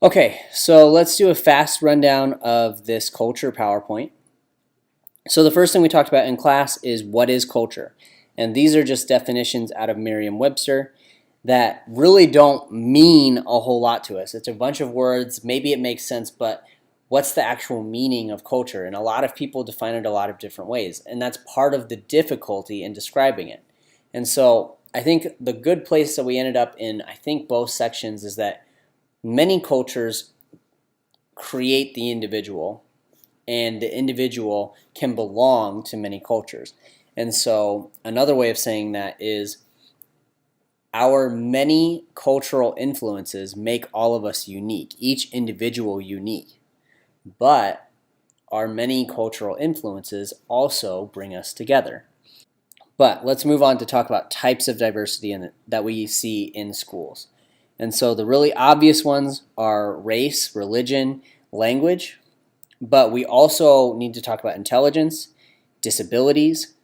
Okay, so let's do a fast rundown of this culture PowerPoint. So the first thing we talked about in class is what is culture? And these are just definitions out of Merriam-Webster that really don't mean a whole lot to us. It's a bunch of words, maybe it makes sense, but what's the actual meaning of culture? And a lot of people define it a lot of different ways, and that's part of the difficulty in describing it. And so I think the good place that we ended up in, I think both sections, is that many cultures create the individual, and the individual can belong to many cultures. And so another way of saying that is our many cultural influences make all of us unique, each individual unique. But our many cultural influences also bring us together. But let's move on to talk about types of diversity that we see in schools. And so the really obvious ones are race, religion, language, but we also need to talk about intelligence, disabilities.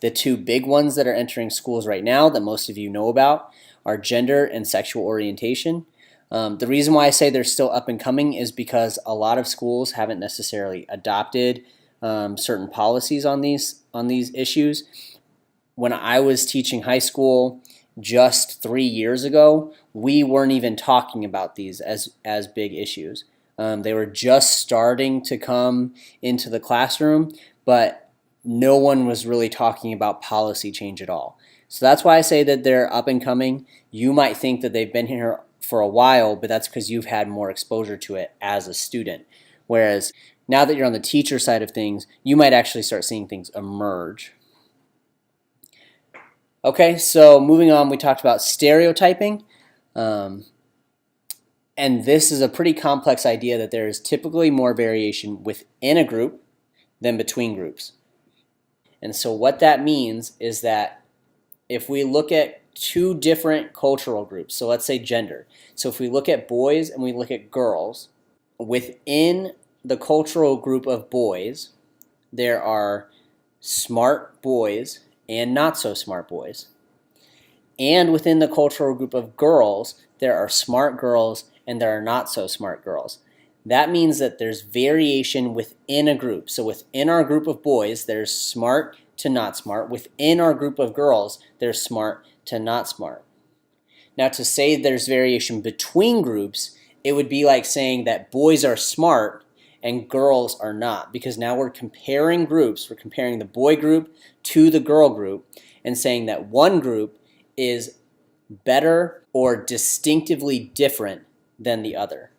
The two big ones that are entering schools right now that most of you know about are gender and sexual orientation. The reason why I say they're still up and coming is because a lot of schools haven't necessarily adopted certain policies on these issues. When I was teaching high school just 3 years ago, we weren't even talking about these as big issues. They were just starting to come into the classroom, but no one was really talking about policy change at all. So that's why I say that they're up and coming. You might think that they've been here for a while, but that's because you've had more exposure to it as a student. Whereas now that you're on the teacher side of things, you might actually start seeing things emerge. Okay, so moving on, we talked about stereotyping. And this is a pretty complex idea that there is typically more variation within a group than between groups. And so what that means is that if we look at two different cultural groups, so let's say gender. So if we look at boys and we look at girls, within the cultural group of boys, there are smart boys and not so smart boys. And within the cultural group of girls, there are smart girls and there are not so smart girls. That means that there's variation within a group. So within our group of boys, there's smart to not smart. Within our group of girls, there's smart to not smart. Now, to say there's variation between groups, it would be like saying that boys are smart and girls are not, because now we're comparing groups. We're comparing the boy group to the girl group and saying that one group is better or distinctively different than the other.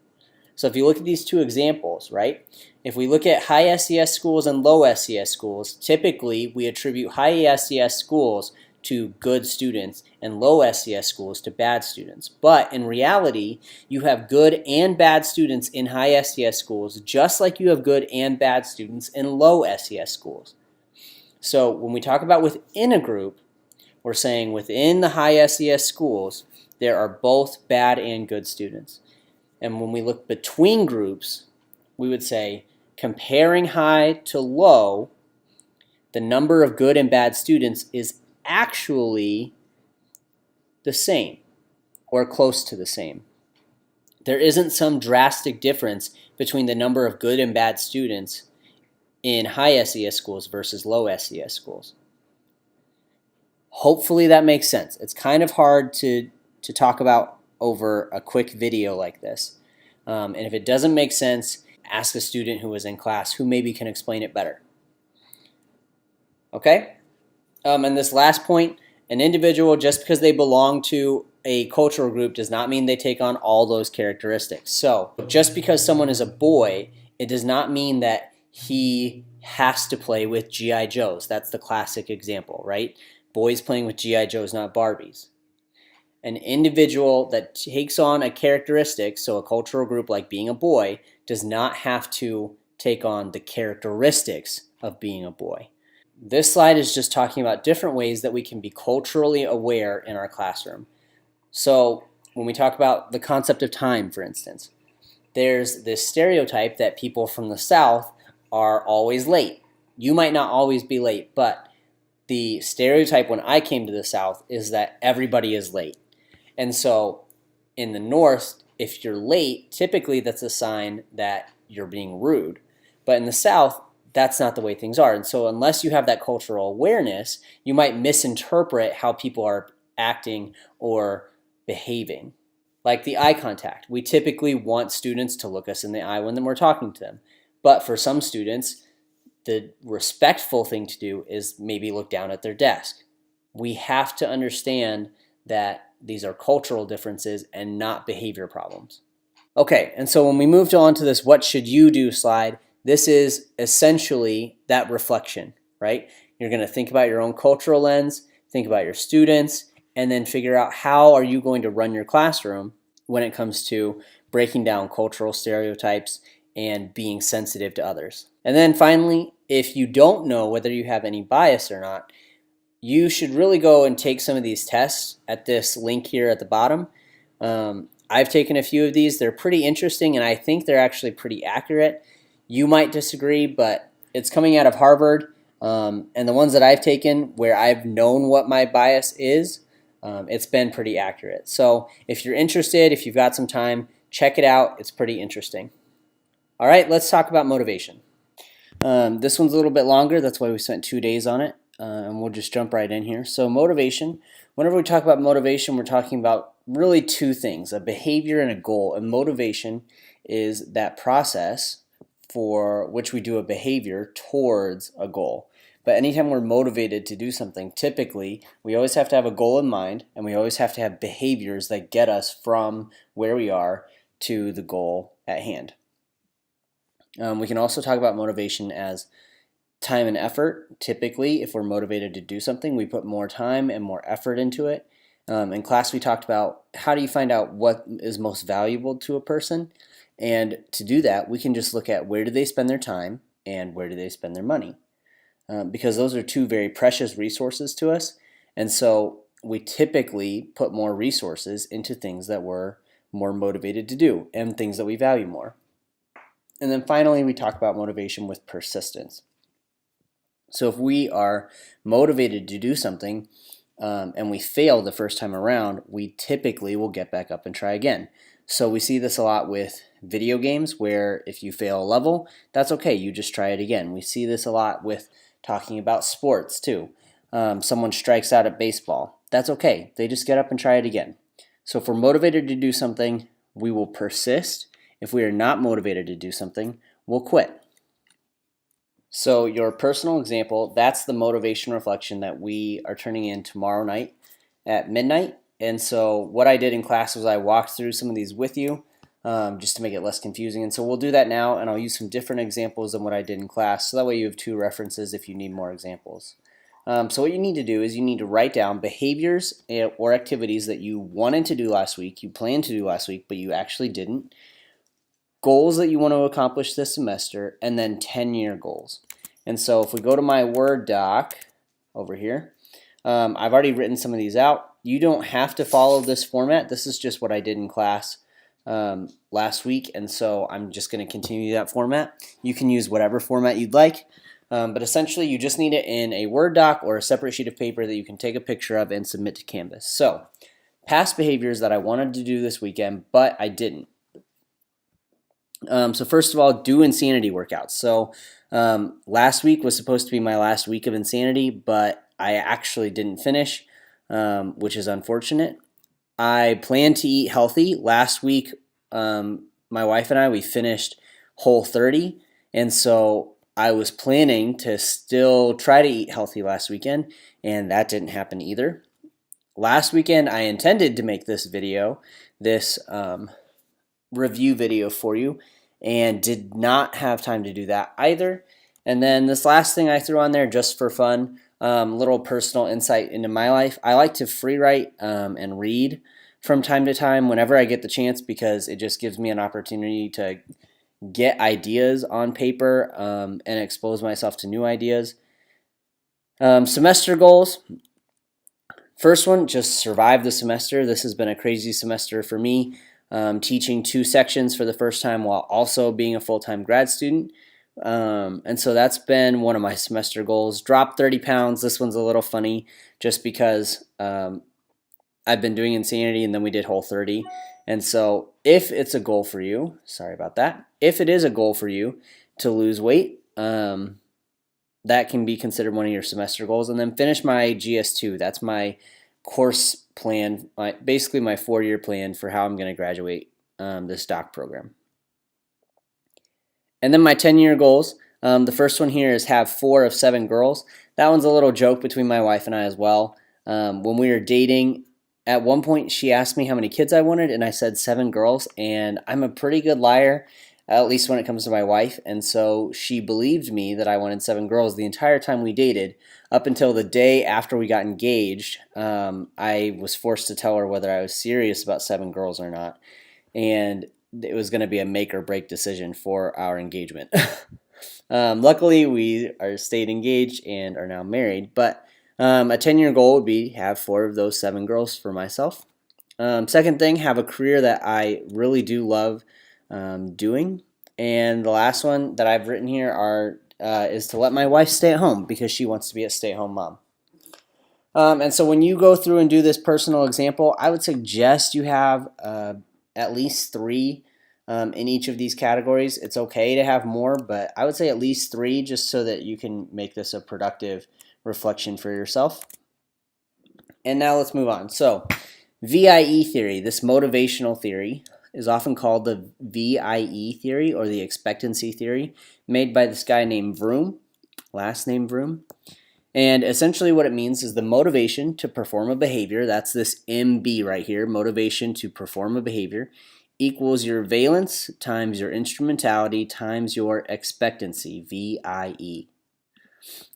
So if you look at these two examples, right? If we look at high SES schools and low SES schools, typically we attribute high SES schools to good students and low SES schools to bad students. But in reality, you have good and bad students in high SES schools, just like you have good and bad students in low SES schools. So when we talk about within a group, we're saying within the high SES schools, there are both bad and good students. And when we look between groups, we would say comparing high to low, the number of good and bad students is actually the same or close to the same. There isn't some drastic difference between the number of good and bad students in high SES schools versus low SES schools. Hopefully that makes sense. It's kind of hard to talk about over a quick video like this. And if it doesn't make sense, ask a student who was in class who maybe can explain it better. Okay? And this last point, an individual, just because they belong to a cultural group does not mean they take on all those characteristics. So just because someone is a boy, it does not mean that he has to play with G.I. Joes. That's the classic example, right? Boys playing with G.I. Joes, not Barbies. An individual that takes on a characteristic, so a cultural group like being a boy, does not have to take on the characteristics of being a boy. This slide is just talking about different ways that we can be culturally aware in our classroom. So when we talk about the concept of time, for instance, there's this stereotype that people from the South are always late. You might not always be late, but the stereotype when I came to the South is that everybody is late. And so in the North, if you're late, typically that's a sign that you're being rude. But in the South, that's not the way things are. And so unless you have that cultural awareness, you might misinterpret how people are acting or behaving. Like the eye contact. We typically want students to look us in the eye when we're talking to them. But for some students, the respectful thing to do is maybe look down at their desk. We have to understand that these are cultural differences and not behavior problems. Okay, and so when we moved on to this what should you do slide, this is essentially that reflection, right? You're going to think about your own cultural lens, think about your students, and then figure out how are you going to run your classroom when it comes to breaking down cultural stereotypes and being sensitive to others. And then finally, if you don't know whether you have any bias or not, you should really go and take some of these tests at this link here at the bottom. I've taken a few of these. They're pretty interesting, and I think they're actually pretty accurate. You might disagree, but it's coming out of Harvard, and the ones that I've taken where I've known what my bias is, it's been pretty accurate. So if you're interested, if you've got some time, check it out. It's pretty interesting. All right, let's talk about motivation. This one's a little bit longer. That's why we spent 2 days on it, and we'll just jump right in here. So motivation, whenever we talk about motivation, we're talking about really two things, a behavior and a goal. And motivation is that process for which we do a behavior towards a goal. But anytime we're motivated to do something, typically we always have to have a goal in mind, and we always have to have behaviors that get us from where we are to the goal at hand. We can also talk about motivation as time and effort. Typically, if we're motivated to do something, we put more time and more effort into it. In class, we talked about how do you find out what is most valuable to a person. And to do that, we can just look at where do they spend their time and where do they spend their money. Because those are two very precious resources to us. And so we typically put more resources into things that we're more motivated to do and things that we value more. And then finally, we talk about motivation with persistence. So if we are motivated to do something and we fail the first time around, we typically will get back up and try again. So we see this a lot with video games where if you fail a level, that's okay, you just try it again. We see this a lot with talking about sports too. Someone strikes out at baseball, that's okay, they just get up and try it again. So if we're motivated to do something, we will persist. If we are not motivated to do something, we'll quit. So your personal example, that's the motivation reflection that we are turning in tomorrow night at midnight. And so what I did in class was I walked through some of these with you just to make it less confusing. And so we'll do that now, and I'll use some different examples than what I did in class. So that way you have two references if you need more examples. So what you need to do is you need to write down behaviors or activities that you wanted to do last week, you planned to do last week, but you actually didn't. Goals that you want to accomplish this semester, and then 10-year goals. And so if we go to my Word doc over here, I've already written some of these out. You don't have to follow this format. This is just what I did in class last week, and so I'm just going to continue that format. You can use whatever format you'd like, but essentially you just need it in a Word doc or a separate sheet of paper that you can take a picture of and submit to Canvas. So past behaviors that I wanted to do this weekend, but I didn't. So first of all, do insanity workouts. So last week was supposed to be my last week of insanity, but I actually didn't finish, which is unfortunate. I plan to eat healthy. Last week, my wife and I, we finished Whole30, and so I was planning to still try to eat healthy last weekend, and that didn't happen either. Last weekend, I intended to make this video, this review video for you, and did not have time to do that either. And then this last thing I threw on there just for fun, little personal insight into my life. I like to free write and read from time to time whenever I get the chance, because it just gives me an opportunity to get ideas on paper and expose myself to new ideas. Semester goals. First one, just survive the semester. This has been a crazy semester for me. Teaching 2 sections for the first time while also being a full-time grad student. And so that's been one of my semester goals. Drop 30 pounds. This one's a little funny just because I've been doing insanity and then we did Whole30. And so if it's a goal for you, sorry about that, if it is a goal for you to lose weight, that can be considered one of your semester goals. And then finish my GS2. That's my course plan, basically my 4-year plan for how I'm going to graduate this doc program. And then my 10-year goals. The first one here is have 4 of 7 girls. That one's a little joke between my wife and I as well. When we were dating, at one point she asked me how many kids I wanted, and I said 7 girls. And I'm a pretty good liar, at least when it comes to my wife. And so she believed me that I wanted 7 girls the entire time we dated, up until the day after we got engaged. I was forced to tell her whether I was serious about 7 girls or not. And it was going to be a make or break decision for our engagement. Luckily, we are stayed engaged and are now married. But a 10-year goal would be have 4 of those 7 girls for myself. Second thing, have a career that I really do love doing. And the last one that I've written here is to let my wife stay at home because she wants to be a stay-at-home mom. And so when you go through and do this personal example, I would suggest you have at least 3 in each of these categories. It's okay to have more, but I would say at least 3 just so that you can make this a productive reflection for yourself. And now let's move on. So VIE theory, this motivational theory, is often called the VIE theory or the expectancy theory, made by this guy named Vroom, last name Vroom. And essentially what it means is the motivation to perform a behavior, that's this MB right here, motivation to perform a behavior, equals your valence times your instrumentality times your expectancy, VIE.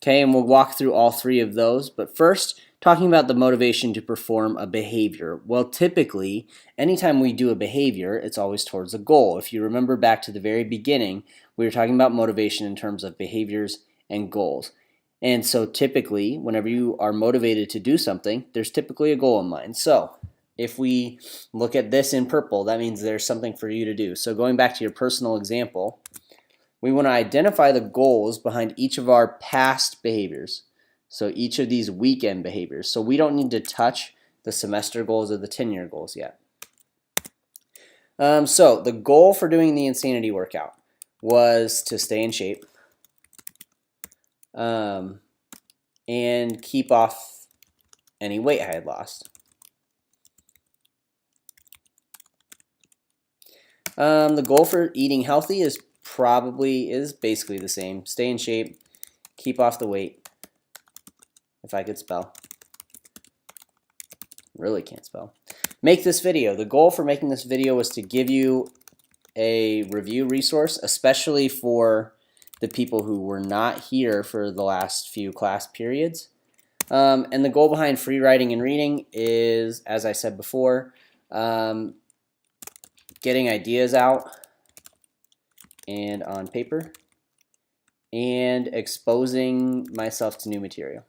Okay, and we'll walk through all 3 of those, but first, talking about the motivation to perform a behavior. Well, typically, anytime we do a behavior, it's always towards a goal. If you remember back to the very beginning, we were talking about motivation in terms of behaviors and goals. And so typically, whenever you are motivated to do something, there's typically a goal in mind. So if we look at this in purple, that means there's something for you to do. So going back to your personal example, we want to identify the goals behind each of our past behaviors. So each of these weekend behaviors. So we don't need to touch the semester goals or the 10-year goals yet. So the goal for doing the insanity workout was to stay in shape and keep off any weight I had lost. The goal for eating healthy is basically the same. Stay in shape, keep off the weight. If I could spell. Really can't spell. Make this video. The goal for making this video was to give you a review resource, especially for the people who were not here for the last few class periods. And the goal behind free writing and reading is, as I said before, getting ideas out and on paper and exposing myself to new material.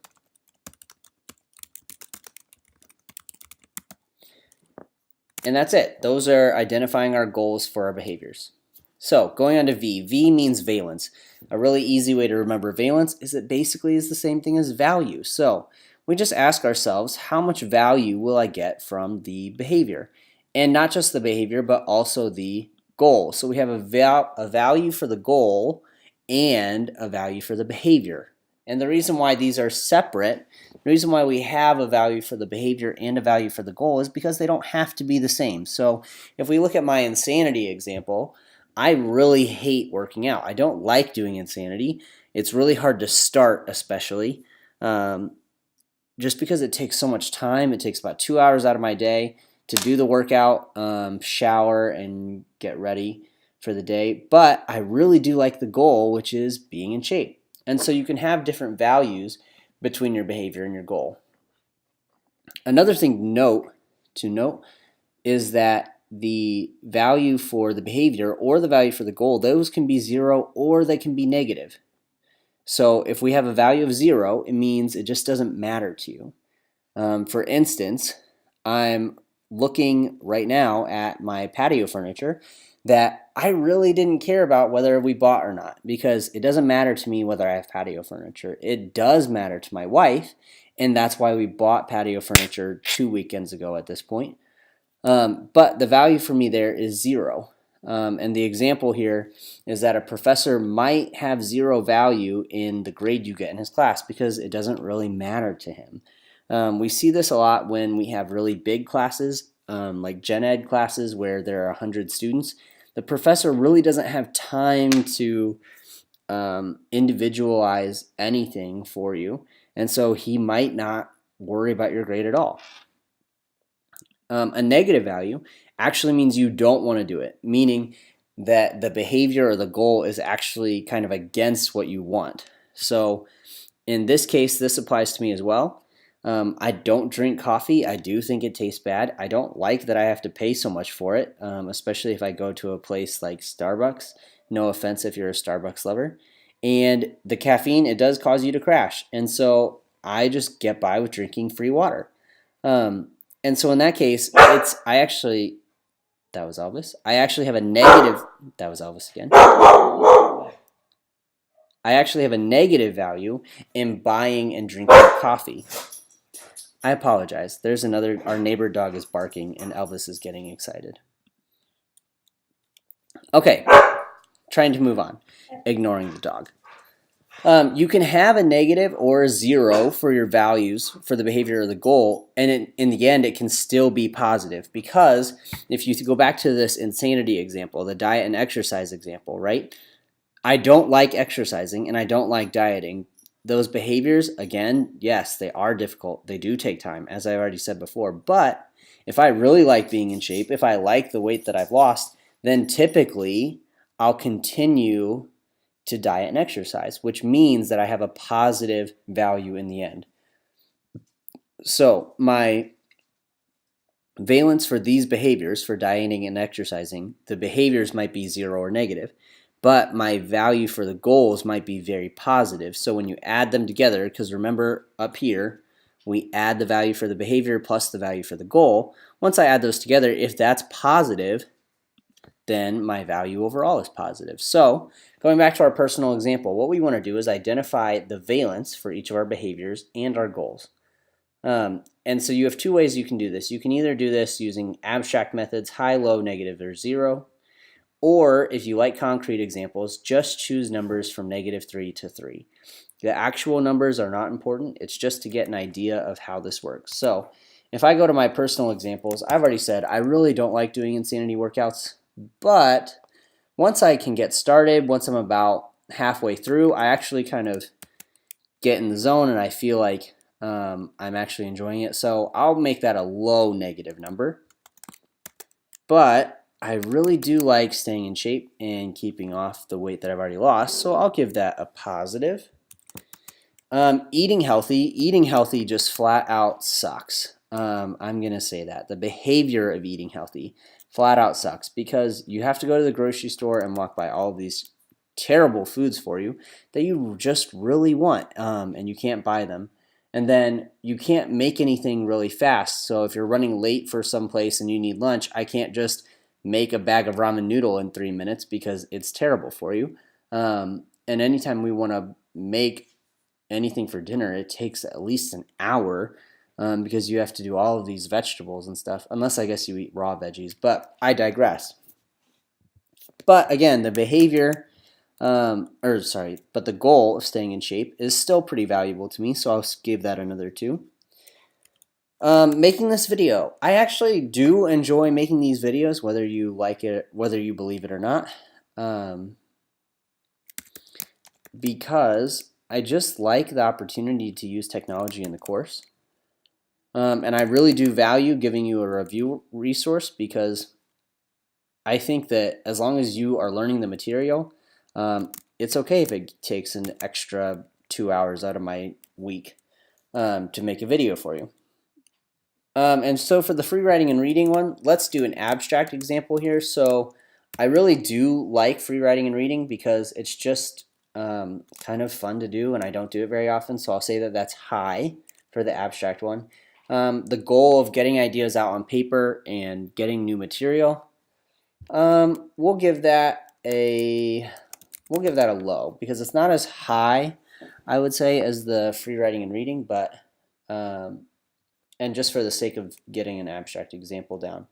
And that's it. Those are identifying our goals for our behaviors. So going on to V. V means valence. A really easy way to remember valence is it basically is the same thing as value. So we just ask ourselves, how much value will I get from the behavior? And not just the behavior, but also the goal. So we have a value for the goal and a value for the behavior. And the reason why these are separate, the reason why we have a value for the behavior and a value for the goal is because they don't have to be the same. So if we look at my insanity example, I really hate working out. I don't like doing insanity. It's really hard to start, especially, just because it takes so much time. It takes about 2 hours out of my day to do the workout, shower, and get ready for the day. But I really do like the goal, which is being in shape. And so you can have different values between your behavior and your goal. Another thing to note is that the value for the behavior or the value for the goal, those can be 0 or they can be negative. So if we have a value of 0, it means it just doesn't matter to you. For instance, I'm looking right now at my patio furniture that I really didn't care about whether we bought or not, because it doesn't matter to me whether I have patio furniture. It does matter to my wife, and that's why we bought patio furniture 2 weekends ago at this point. But the value for me there is 0. And the example here is that a professor might have 0 value in the grade you get in his class because it doesn't really matter to him. We see this a lot when we have really big classes, like gen ed classes where there are 100 students. The professor really doesn't have time to individualize anything for you, and so he might not worry about your grade at all. A negative value actually means you don't want to do it, meaning that the behavior or the goal is actually kind of against what you want. So in this case, this applies to me as well. I don't drink coffee. I do think it tastes bad. I don't like that I have to pay so much for it, especially if I go to a place like Starbucks. No offense if you're a Starbucks lover. And the caffeine, it does cause you to crash. And so I just get by with drinking free water. And so in that case, that was Elvis. I actually have a negative, that was Elvis again. I actually have a negative value in buying and drinking coffee. I apologize. Our neighbor dog is barking and Elvis is getting excited. Okay, trying to move on, ignoring the dog. You can have a negative or a 0 for your values for the behavior or the goal, and in the end it can still be positive, because if you go back to this insanity example, the diet and exercise example, right? I don't like exercising and I don't like dieting. Those behaviors, again, yes, they are difficult. They do take time, as I already said before. But if I really like being in shape, if I like the weight that I've lost, then typically I'll continue to diet and exercise, which means that I have a positive value in the end. So my valence for these behaviors, for dieting and exercising, the behaviors might be 0 or negative, but my value for the goals might be very positive. So when you add them together, because remember up here, we add the value for the behavior plus the value for the goal. Once I add those together, if that's positive, then my value overall is positive. So going back to our personal example, what we want to do is identify the valence for each of our behaviors and our goals. And so you have 2 ways you can do this. You can either do this using abstract methods, high, low, negative, or 0. Or if you like concrete examples, just choose numbers from -3 to 3. The actual numbers are not important. It's just to get an idea of how this works. So if I go to my personal examples, I've already said I really don't like doing insanity workouts. But once I can get started, once I'm about halfway through, I actually kind of get in the zone and I feel like I'm actually enjoying it. So I'll make that a low negative number. But I really do like staying in shape and keeping off the weight that I've already lost, so I'll give that a positive. Eating healthy just flat out sucks. I'm going to say that. The behavior of eating healthy flat out sucks, because you have to go to the grocery store and walk by all of these terrible foods for you that you just really want, and you can't buy them. And then you can't make anything really fast. So if you're running late for some place and you need lunch, I can't just make a bag of ramen noodle in 3 minutes because it's terrible for you. And anytime we want to make anything for dinner, it takes at least an hour, because you have to do all of these vegetables and stuff, unless I guess you eat raw veggies, but I digress. But again, the behavior, but the goal of staying in shape is still pretty valuable to me, so I'll give that another 2. Making this video, I actually do enjoy making these videos, whether you like it, whether you believe it or not, because I just like the opportunity to use technology in the course. And I really do value giving you a review resource, because I think that as long as you are learning the material, it's okay if it takes an extra 2 hours out of my week to make a video for you. And so for the free writing and reading one, let's do an abstract example here. So I really do like free writing and reading because it's just kind of fun to do, and I don't do it very often, so I'll say that that's high for the abstract one. The goal of getting ideas out on paper and getting new material, we'll give that a low, because it's not as high, I would say, as the free writing and reading, but and just for the sake of getting an abstract example down.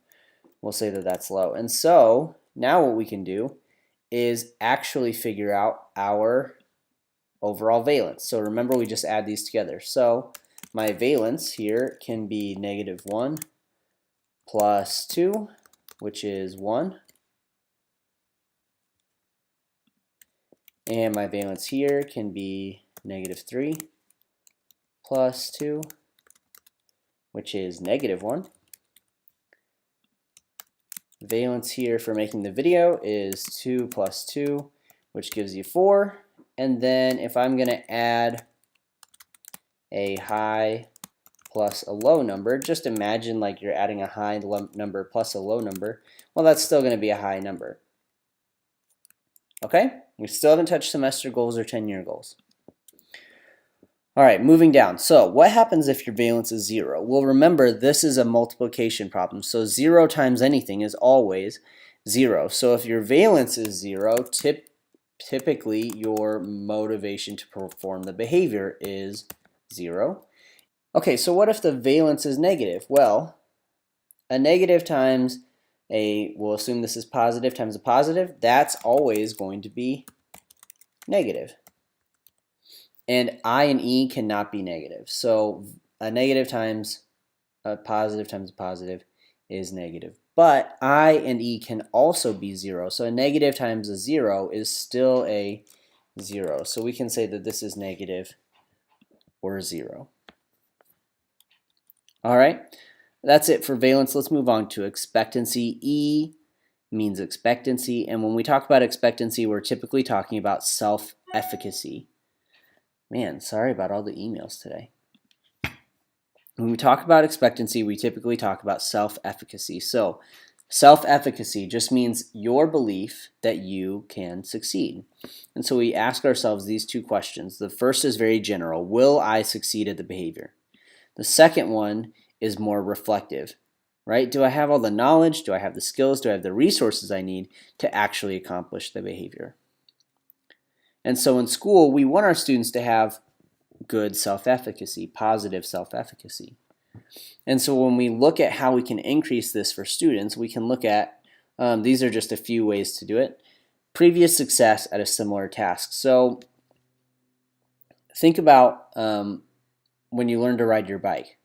we'll say that that's low. And so now what we can do is actually figure out our overall valence. So remember, we just add these together. So my valence here can be -1 plus 2, which is 1. And my valence here can be -3 plus 2, which is -1. Valence here for making the video is 2 plus 2, which gives you 4. And then if I'm going to add a high plus a low number, just imagine like you're adding a high number plus a low number. Well, that's still going to be a high number. Okay? We still haven't touched semester goals or 10-year goals. All right, moving down. So what happens if your valence is 0? Well, remember, this is a multiplication problem. So 0 times anything is always 0. So if your valence is 0, typically your motivation to perform the behavior is 0. Okay, so what if the valence is negative? Well, a negative times we'll assume this is positive times a positive, that's always going to be negative. And I and E cannot be negative. So a negative times a positive is negative. But I and E can also be 0. So a negative times a 0 is still a 0. So we can say that this is negative or 0. All right, that's it for valence. Let's move on to expectancy. E means expectancy. And when we talk about expectancy, we're typically talking about self-efficacy. Man, sorry about all the emails today. When we talk about expectancy, we typically talk about self-efficacy. So self-efficacy just means your belief that you can succeed. And so we ask ourselves these two questions. The first is very general. Will I succeed at the behavior? The second one is more reflective, right? Do I have all the knowledge? Do I have the skills? Do I have the resources I need to actually accomplish the behavior? And so in school, we want our students to have good self-efficacy, positive self-efficacy. And so when we look at how we can increase this for students, we can look at, these are just a few ways to do it. Previous success at a similar task. So think about when you learn to ride your bike.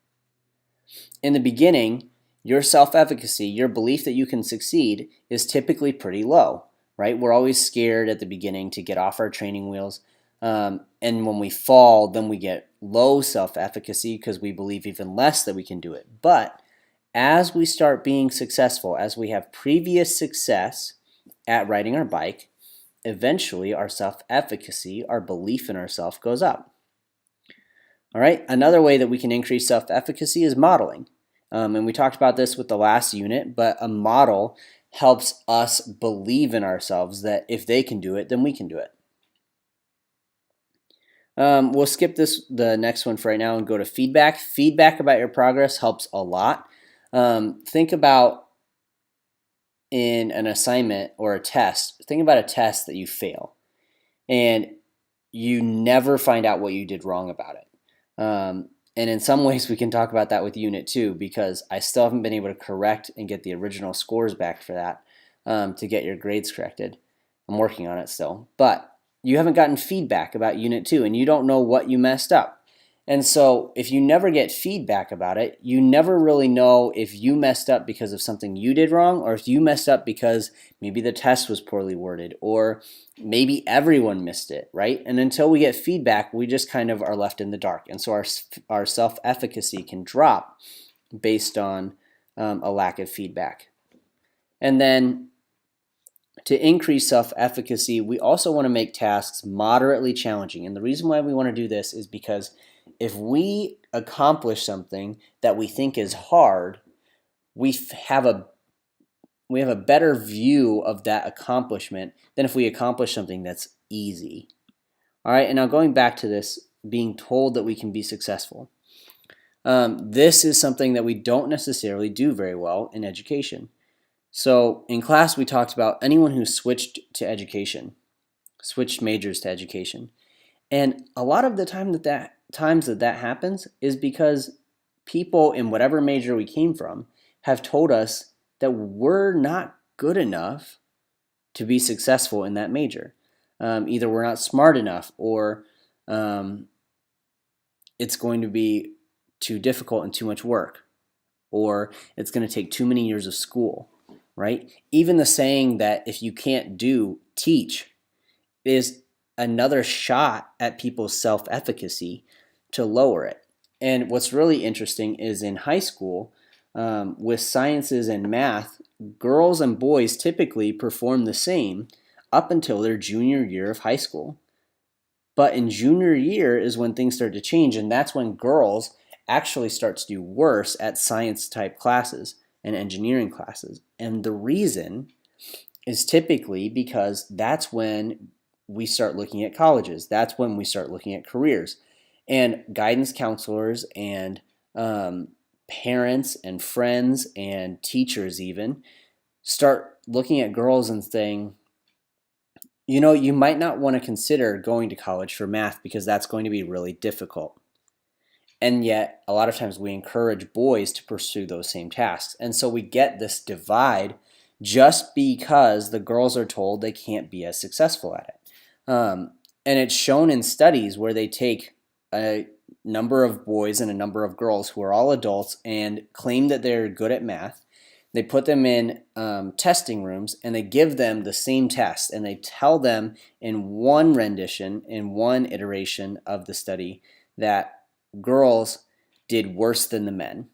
In the beginning, your self-efficacy, your belief that you can succeed is typically pretty low. Right? We're always scared at the beginning to get off our training wheels. And when we fall, then we get low self-efficacy because we believe even less that we can do it. But as we start being successful, as we have previous success at riding our bike, eventually our self-efficacy, our belief in ourselves goes up. All right, another way that we can increase self-efficacy is modeling. And we talked about this with the last unit, but a model helps us believe in ourselves that if they can do it, then we can do it. We'll skip the next one for right now and go to feedback. Feedback about your progress helps a lot. Think about in an assignment or a test, think about a test that you fail and you never find out what you did wrong about it. And in some ways, we can talk about that with Unit 2 because I still haven't been able to correct and get the original scores back for that to get your grades corrected. I'm working on it still. But you haven't gotten feedback about Unit 2 and you don't know what you messed up. And so if you never get feedback about it, you never really know if you messed up because of something you did wrong or if you messed up because maybe the test was poorly worded or maybe everyone missed it, right? And until we get feedback, we just kind of are left in the dark. And so our self-efficacy can drop based on a lack of feedback. And then to increase self-efficacy, we also want to make tasks moderately challenging. And the reason why we want to do this is because if we accomplish something that we think is hard, we have a better view of that accomplishment than if we accomplish something that's easy. All right, and now going back to this, being told that we can be successful. This is something that we don't necessarily do very well in education. So in class, we talked about anyone who switched to education, switched majors to education. And a lot of the times that happens is because people in whatever major we came from have told us that we're not good enough to be successful in that major. Either we're not smart enough, or it's going to be too difficult and too much work, or it's going to take too many years of school, right? Even the saying that if you can't do, teach is another shot at people's self-efficacy to lower it. And what's really interesting is in high school, with sciences and math, girls and boys typically perform the same up until their junior year of high school. But in junior year is when things start to change, and that's when girls actually start to do worse at science type classes and engineering classes. And the reason is typically because that's when we start looking at colleges. That's when we start looking at careers. And guidance counselors and parents and friends and teachers even start looking at girls and saying, you know, you might not want to consider going to college for math because that's going to be really difficult. And yet, a lot of times we encourage boys to pursue those same tasks. And so we get this divide just because the girls are told they can't be as successful at it. And it's shown in studies where they take a number of boys and a number of girls who are all adults and claim that they're good at math. They put them in testing rooms and they give them the same test, and they tell them in one rendition, in one iteration of the study, that girls did worse than the men.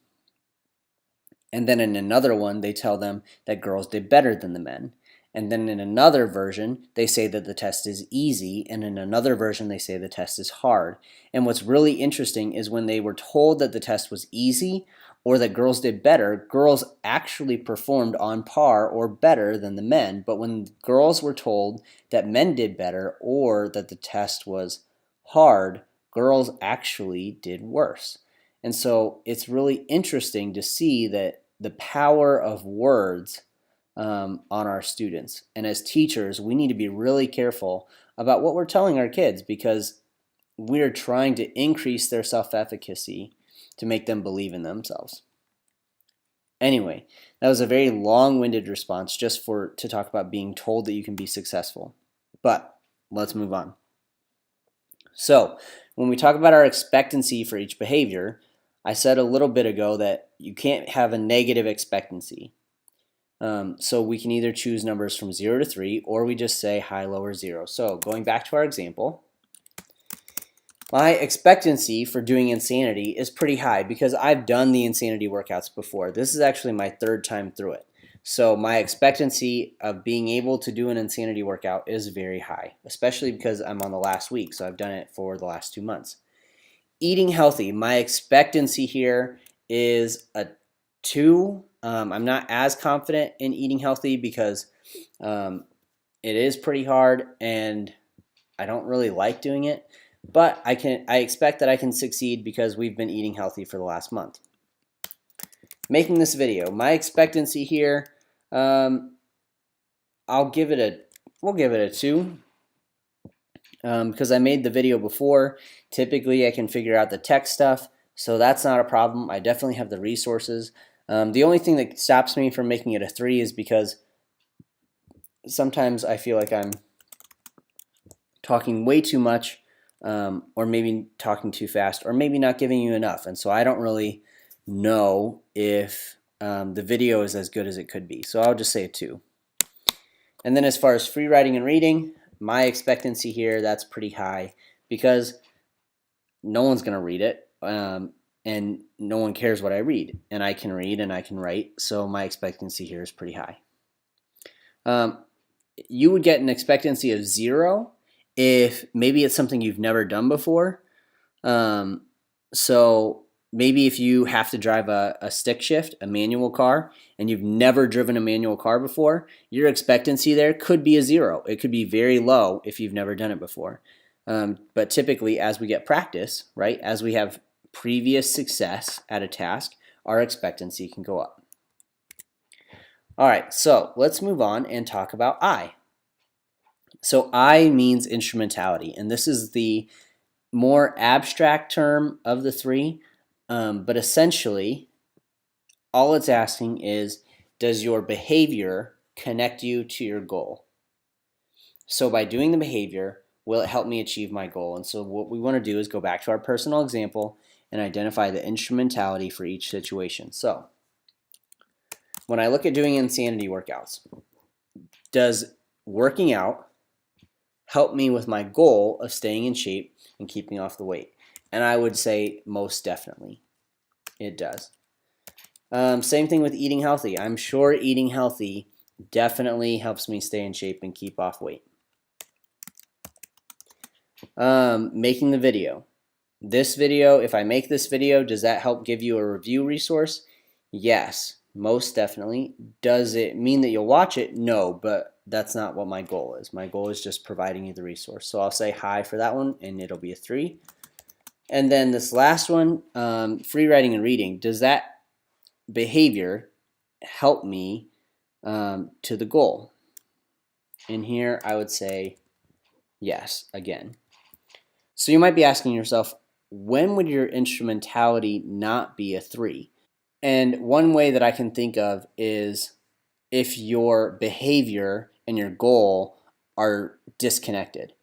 And then in another one, they tell them that girls did better than the men. And then in another version, they say that the test is easy, and in another version, they say the test is hard. And what's really interesting is when they were told that the test was easy or that girls did better, girls actually performed on par or better than the men. But when girls were told that men did better or that the test was hard, girls actually did worse. And so it's really interesting to see that the power of words on our students. And as teachers, we need to be really careful about what we're telling our kids, because we're trying to increase their self-efficacy to make them believe in themselves. Anyway, that was a very long-winded response just to talk about being told that you can be successful. But let's move on. So when we talk about our expectancy for each behavior, I said a little bit ago that you can't have a negative expectancy. So we can either choose numbers from 0 to 3, or we just say high, low, or 0. So going back to our example, my expectancy for doing insanity is pretty high because I've done the insanity workouts before. This is actually my third time through it. So my expectancy of being able to do an insanity workout is very high, especially because I'm on the last week, so I've done it for the last 2 months. Eating healthy, my expectancy here is a 2. I'm not as confident in eating healthy because it is pretty hard and I don't really like doing it, but I expect that I can succeed because we've been eating healthy for the last month. Making this video, my expectancy here, we'll give it a 2. Because I made the video before. Typically I can figure out the tech stuff, so that's not a problem. I definitely have the resources. The only thing that stops me from making it a 3 is because sometimes I feel like I'm talking way too much, or maybe talking too fast, or maybe not giving you enough, and so I don't really know if the video is as good as it could be, so I'll just say a 2. And then as far as free writing and reading, my expectancy here, that's pretty high because no one's going to read it, and no one cares what I read, and I can read and I can write, so my expectancy here is pretty high. You would get an expectancy of 0 if maybe it's something you've never done before. So maybe if you have to drive a stick shift, a manual car, and you've never driven a manual car before, your expectancy there could be a 0. It could be very low if you've never done it before. But typically, as we get practice, right, as we have previous success at a task, our expectancy can go up. All right, so let's move on and talk about I. So I means instrumentality, and this is the more abstract term of the 3, but essentially all it's asking is, does your behavior connect you to your goal? So by doing the behavior, will it help me achieve my goal? And so what we want to do is go back to our personal example and identify the instrumentality for each situation. So when I look at doing insanity workouts, does working out help me with my goal of staying in shape and keeping off the weight? And I would say most definitely it does. Same thing with eating healthy. I'm sure eating healthy definitely helps me stay in shape and keep off weight. Making the video. This video, if I make this video, does that help give you a review resource? Yes, most definitely. Does it mean that you'll watch it? No, but that's not what my goal is. My goal is just providing you the resource. So I'll say hi for that one, and it'll be a 3. And then this last one, free writing and reading. Does that behavior help me to the goal? And here I would say yes, again. So you might be asking yourself, when would your instrumentality not be a 3? And one way that I can think of is if your behavior and your goal are disconnected.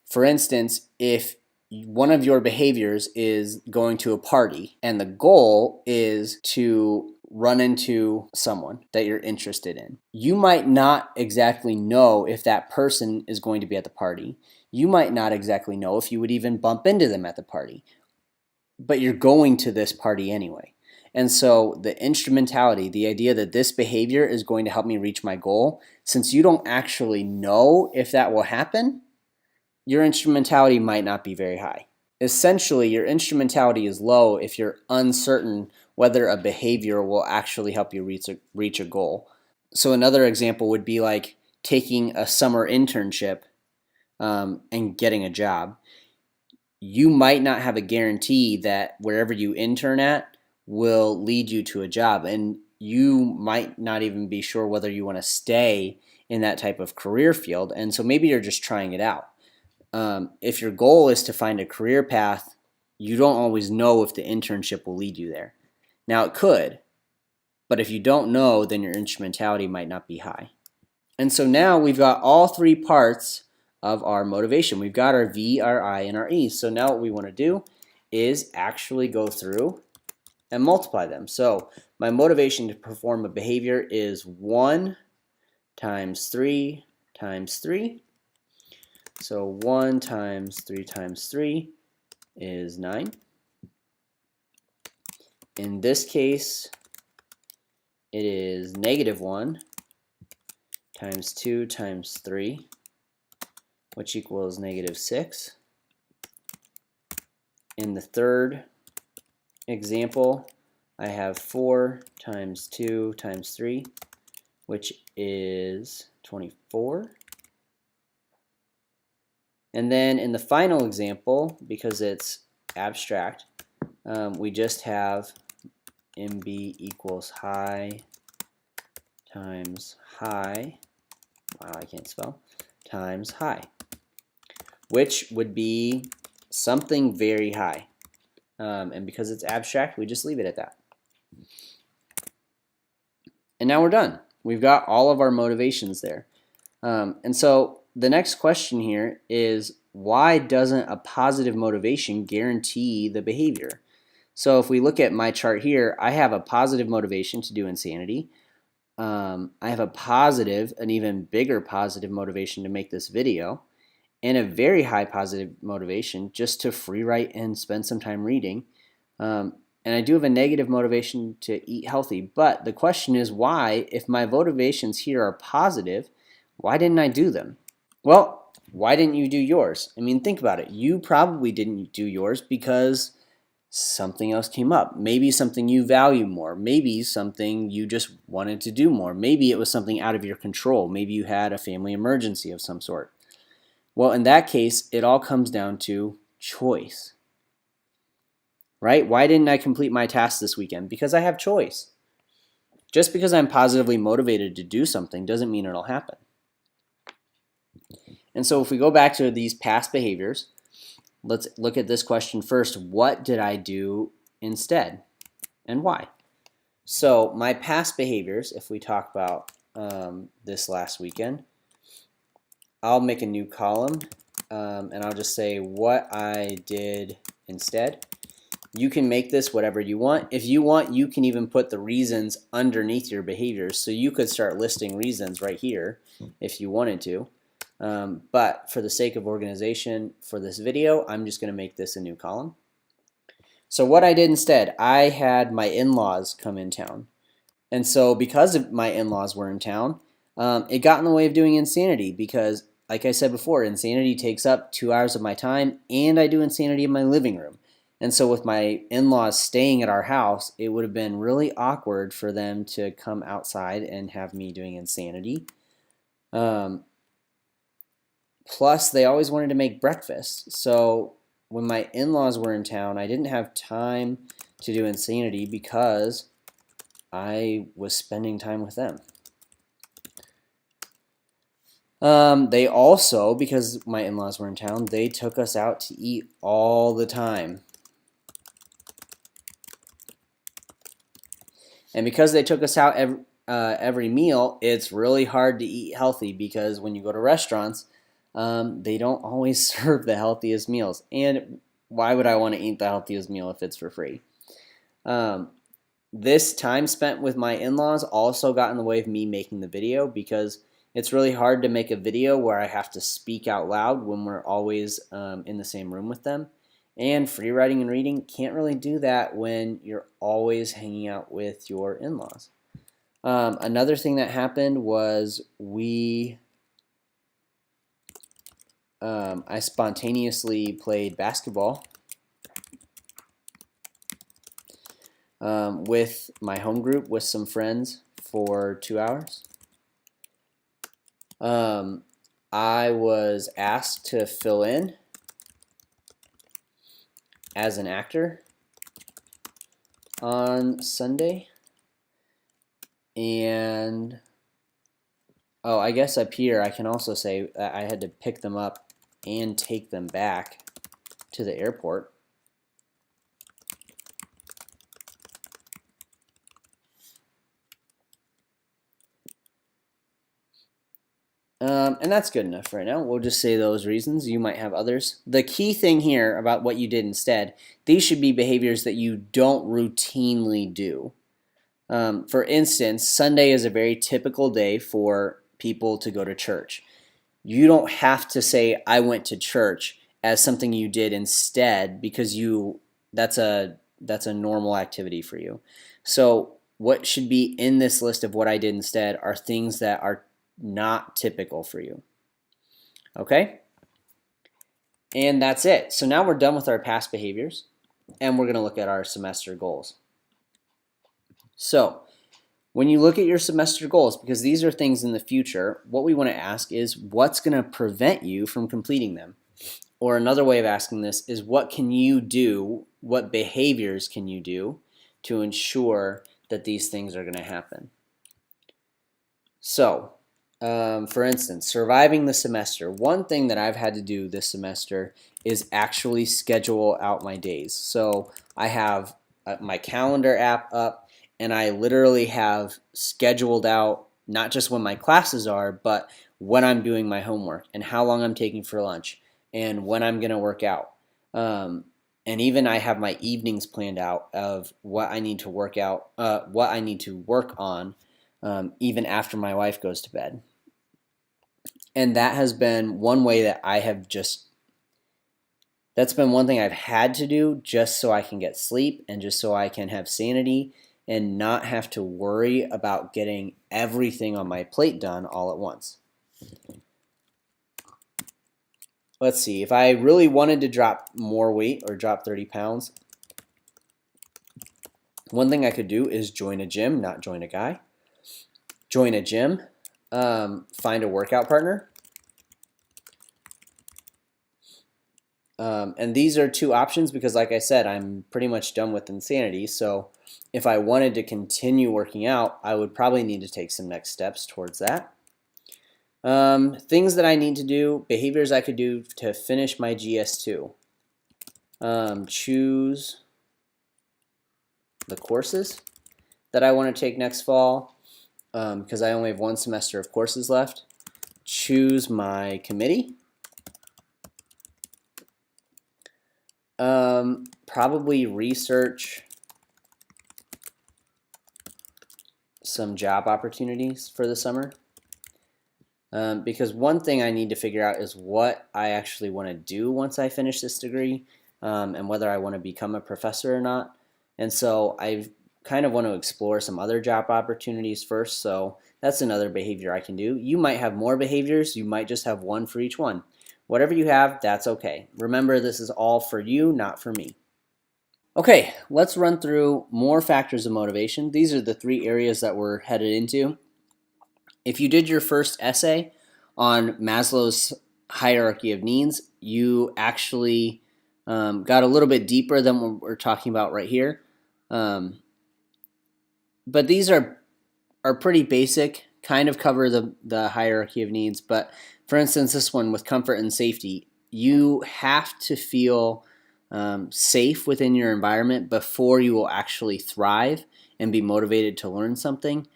For instance, if one of your behaviors is going to a party and the goal is to run into someone that you're interested in, you might not exactly know if that person is going to be at the party. You might not exactly know if you would even bump into them at the party, but you're going to this party anyway. And so the instrumentality, the idea that this behavior is going to help me reach my goal, since you don't actually know if that will happen, your instrumentality might not be very high. Essentially, your instrumentality is low if you're uncertain whether a behavior will actually help you reach a goal. So another example would be like taking a summer internship and getting a job. You might not have a guarantee that wherever you intern at will lead you to a job, and you might not even be sure whether you want to stay in that type of career field, and so maybe you're just trying it out. If your goal is to find a career path, you don't always know if the internship will lead you there. Now it could, but if you don't know, then your instrumentality might not be high. And so now we've got all 3 parts of our motivation. We've got our V, our I, and our E. So now what we want to do is actually go through and multiply them. So my motivation to perform a behavior is 1 times 3 times 3. So 1 times 3 times 3 is 9. In this case, it is -1 times 2 times 3, which equals -6. In the third example, I have 4 times 2 times 3, which is 24. And then in the final example, because it's abstract, we just have MB equals high times high, wow, I can't spell, times high, which would be something very high. And because it's abstract, we just leave it at that. And now we're done. We've got all of our motivations there. And so the next question here is, why doesn't a positive motivation guarantee the behavior? So if we look at my chart here, I have a positive motivation to do insanity. I have a positive, an even bigger positive motivation to make this video, and a very high positive motivation just to free write and spend some time reading. And I do have a negative motivation to eat healthy. But the question is why, if my motivations here are positive, why didn't I do them? Well, why didn't you do yours? I mean, think about it. You probably didn't do yours because something else came up. Maybe something you value more. Maybe something you just wanted to do more. Maybe it was something out of your control. Maybe you had a family emergency of some sort. Well, in that case, it all comes down to choice. Right? Why didn't I complete my task this weekend? Because I have choice. Just because I'm positively motivated to do something doesn't mean it'll happen. And so if we go back to these past behaviors, let's look at this question first. What did I do instead? And why? So my past behaviors, if we talk about this last weekend, I'll make a new column and I'll just say what I did instead. You can make this whatever you want. If you want, you can even put the reasons underneath your behaviors. So you could start listing reasons right here if you wanted to. But for the sake of organization for this video, I'm just going to make this a new column. So what I did instead, I had my in-laws come in town. And so because of my in-laws were in town, it got in the way of doing Insanity because, like I said before, Insanity takes up 2 hours of my time and I do Insanity in my living room. And so with my in-laws staying at our house, it would have been really awkward for them to come outside and have me doing Insanity. Plus, they always wanted to make breakfast. So when my in-laws were in town, I didn't have time to do Insanity because I was spending time with them. They also, because my in-laws were in town, they took us out to eat all the time. And because they took us out every meal, it's really hard to eat healthy because when you go to restaurants, they don't always serve the healthiest meals. And why would I want to eat the healthiest meal if it's for free? This time spent with my in-laws also got in the way of me making the video because it's really hard to make a video where I have to speak out loud when we're always in the same room with them. And free writing and reading can't really do that when you're always hanging out with your in-laws. Another thing that happened was I spontaneously played basketball with my home group with some friends for 2 hours. I was asked to fill in as an actor on Sunday, and I guess up here I can also say that I had to pick them up and take them back to the airport. And that's good enough right now. We'll just say those reasons. You might have others. The key thing here about what you did instead, these should be behaviors that you don't routinely do. For instance, Sunday is a very typical day for people to go to church. You don't have to say, I went to church as something you did instead because that's a normal activity for you. So what should be in this list of what I did instead are things that are not typical for you. Okay? And that's it. So now we're done with our past behaviors and we're going to look at our semester goals. So when you look at your semester goals, because these are things in the future, what we want to ask is what's going to prevent you from completing them? Or another way of asking this is what can you do, what behaviors can you do to ensure that these things are going to happen? So for instance, surviving the semester. One thing that I've had to do this semester is actually schedule out my days. So I have my calendar app up and I literally have scheduled out not just when my classes are, but when I'm doing my homework and how long I'm taking for lunch and when I'm going to work out. And even I have my evenings planned out of what I need to work out, what I need to work on even after my wife goes to bed. And that has been one way that that's been one thing I've had to do just so I can get sleep and just so I can have sanity and not have to worry about getting everything on my plate done all at once. Let's see, if I really wanted to drop more weight or drop 30 pounds, one thing I could do is join a gym, not join a guy. Join a gym, find a workout partner. And these are two options because like I said, I'm pretty much done with Insanity. So if I wanted to continue working out, I would probably need to take some next steps towards that. Things that I need to do, behaviors I could do to finish my GS2. Choose the courses. that I want to take next fall, because I only have one semester of courses left. Choose my committee. Probably research some job opportunities for the summer. Because one thing I need to figure out is what I actually want to do once I finish this degree, and whether I want to become a professor or not. And so I kind of want to explore some other job opportunities first. So that's another behavior I can do. You might have more behaviors. You might just have one for each one. Whatever you have, that's okay. Remember, this is all for you, not for me. Okay, let's run through more factors of motivation. These are the 3 areas that we're headed into. If you did your first essay on Maslow's hierarchy of needs, you actually got a little bit deeper than what we're talking about right here. But these are pretty basic, kind of cover the hierarchy of needs. But for instance, this one with comfort and safety, you have to feel safe within your environment before you will actually thrive and be motivated to learn something.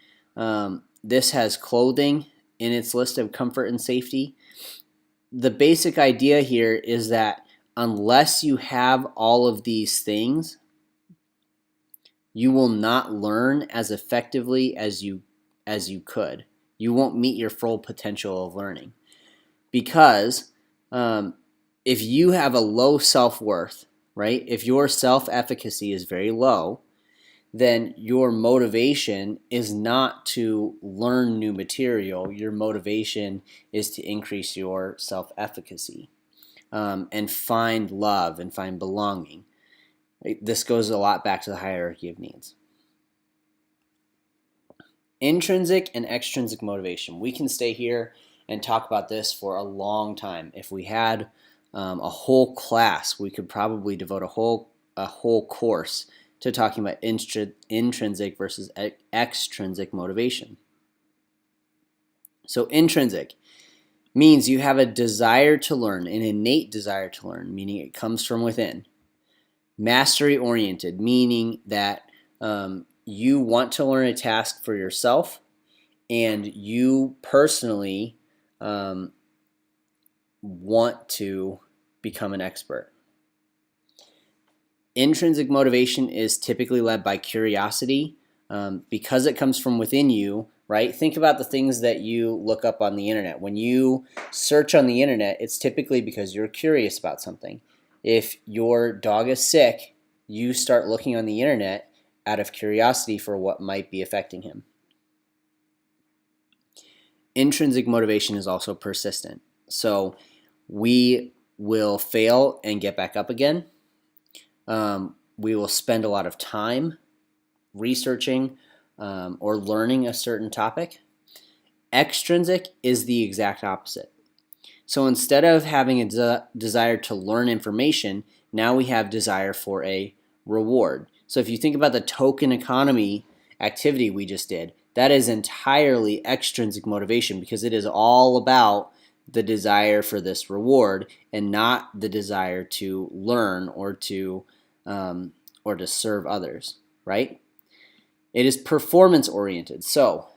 This has clothing in its list of comfort and safety. The basic idea here is that unless you have all of these things, you will not learn as effectively as you could. You won't meet your full potential of learning. Because if you have a low self-worth, right? If your self-efficacy is very low, then your motivation is not to learn new material. Your motivation is to increase your self-efficacy and find love and find belonging. This goes a lot back to the hierarchy of needs. Intrinsic and extrinsic motivation. We can stay here and talk about this for a long time. If we had a whole class, we could probably devote a whole course to talking about intrinsic versus extrinsic motivation. So intrinsic means you have a desire to learn, an innate desire to learn, meaning it comes from within. Mastery oriented, meaning that you want to learn a task for yourself and you personally want to become an expert. Intrinsic motivation is typically led by curiosity because it comes from within you, right? Think about the things that you look up on the internet. When you search on the internet, it's typically because you're curious about something. If your dog is sick, you start looking on the internet out of curiosity for what might be affecting him. Intrinsic motivation is also persistent. So we will fail and get back up again. We will spend a lot of time researching or learning a certain topic. Extrinsic is the exact opposite. So instead of having a desire to learn information, now we have desire for a reward. So if you think about the token economy activity we just did, that is entirely extrinsic motivation because it is all about the desire for this reward and not the desire to learn or to serve others, right? It is performance oriented. So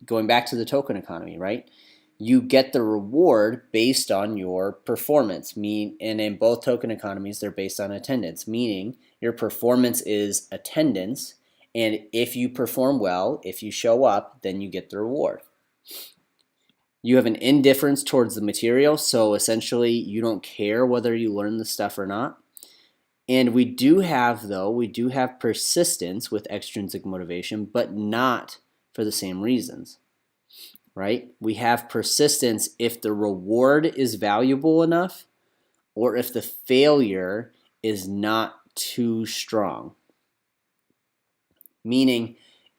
going back to the token economy, right? You get the reward based on your performance. And in both token economies, they're based on attendance, meaning your performance is attendance. And if you perform well, if you show up, then you get the reward. You have an indifference towards the material, so essentially you don't care whether you learn the stuff or not. And we do have persistence with extrinsic motivation, but not for the same reasons, right? We have persistence if the reward is valuable enough or if the failure is not too strong. Meaning,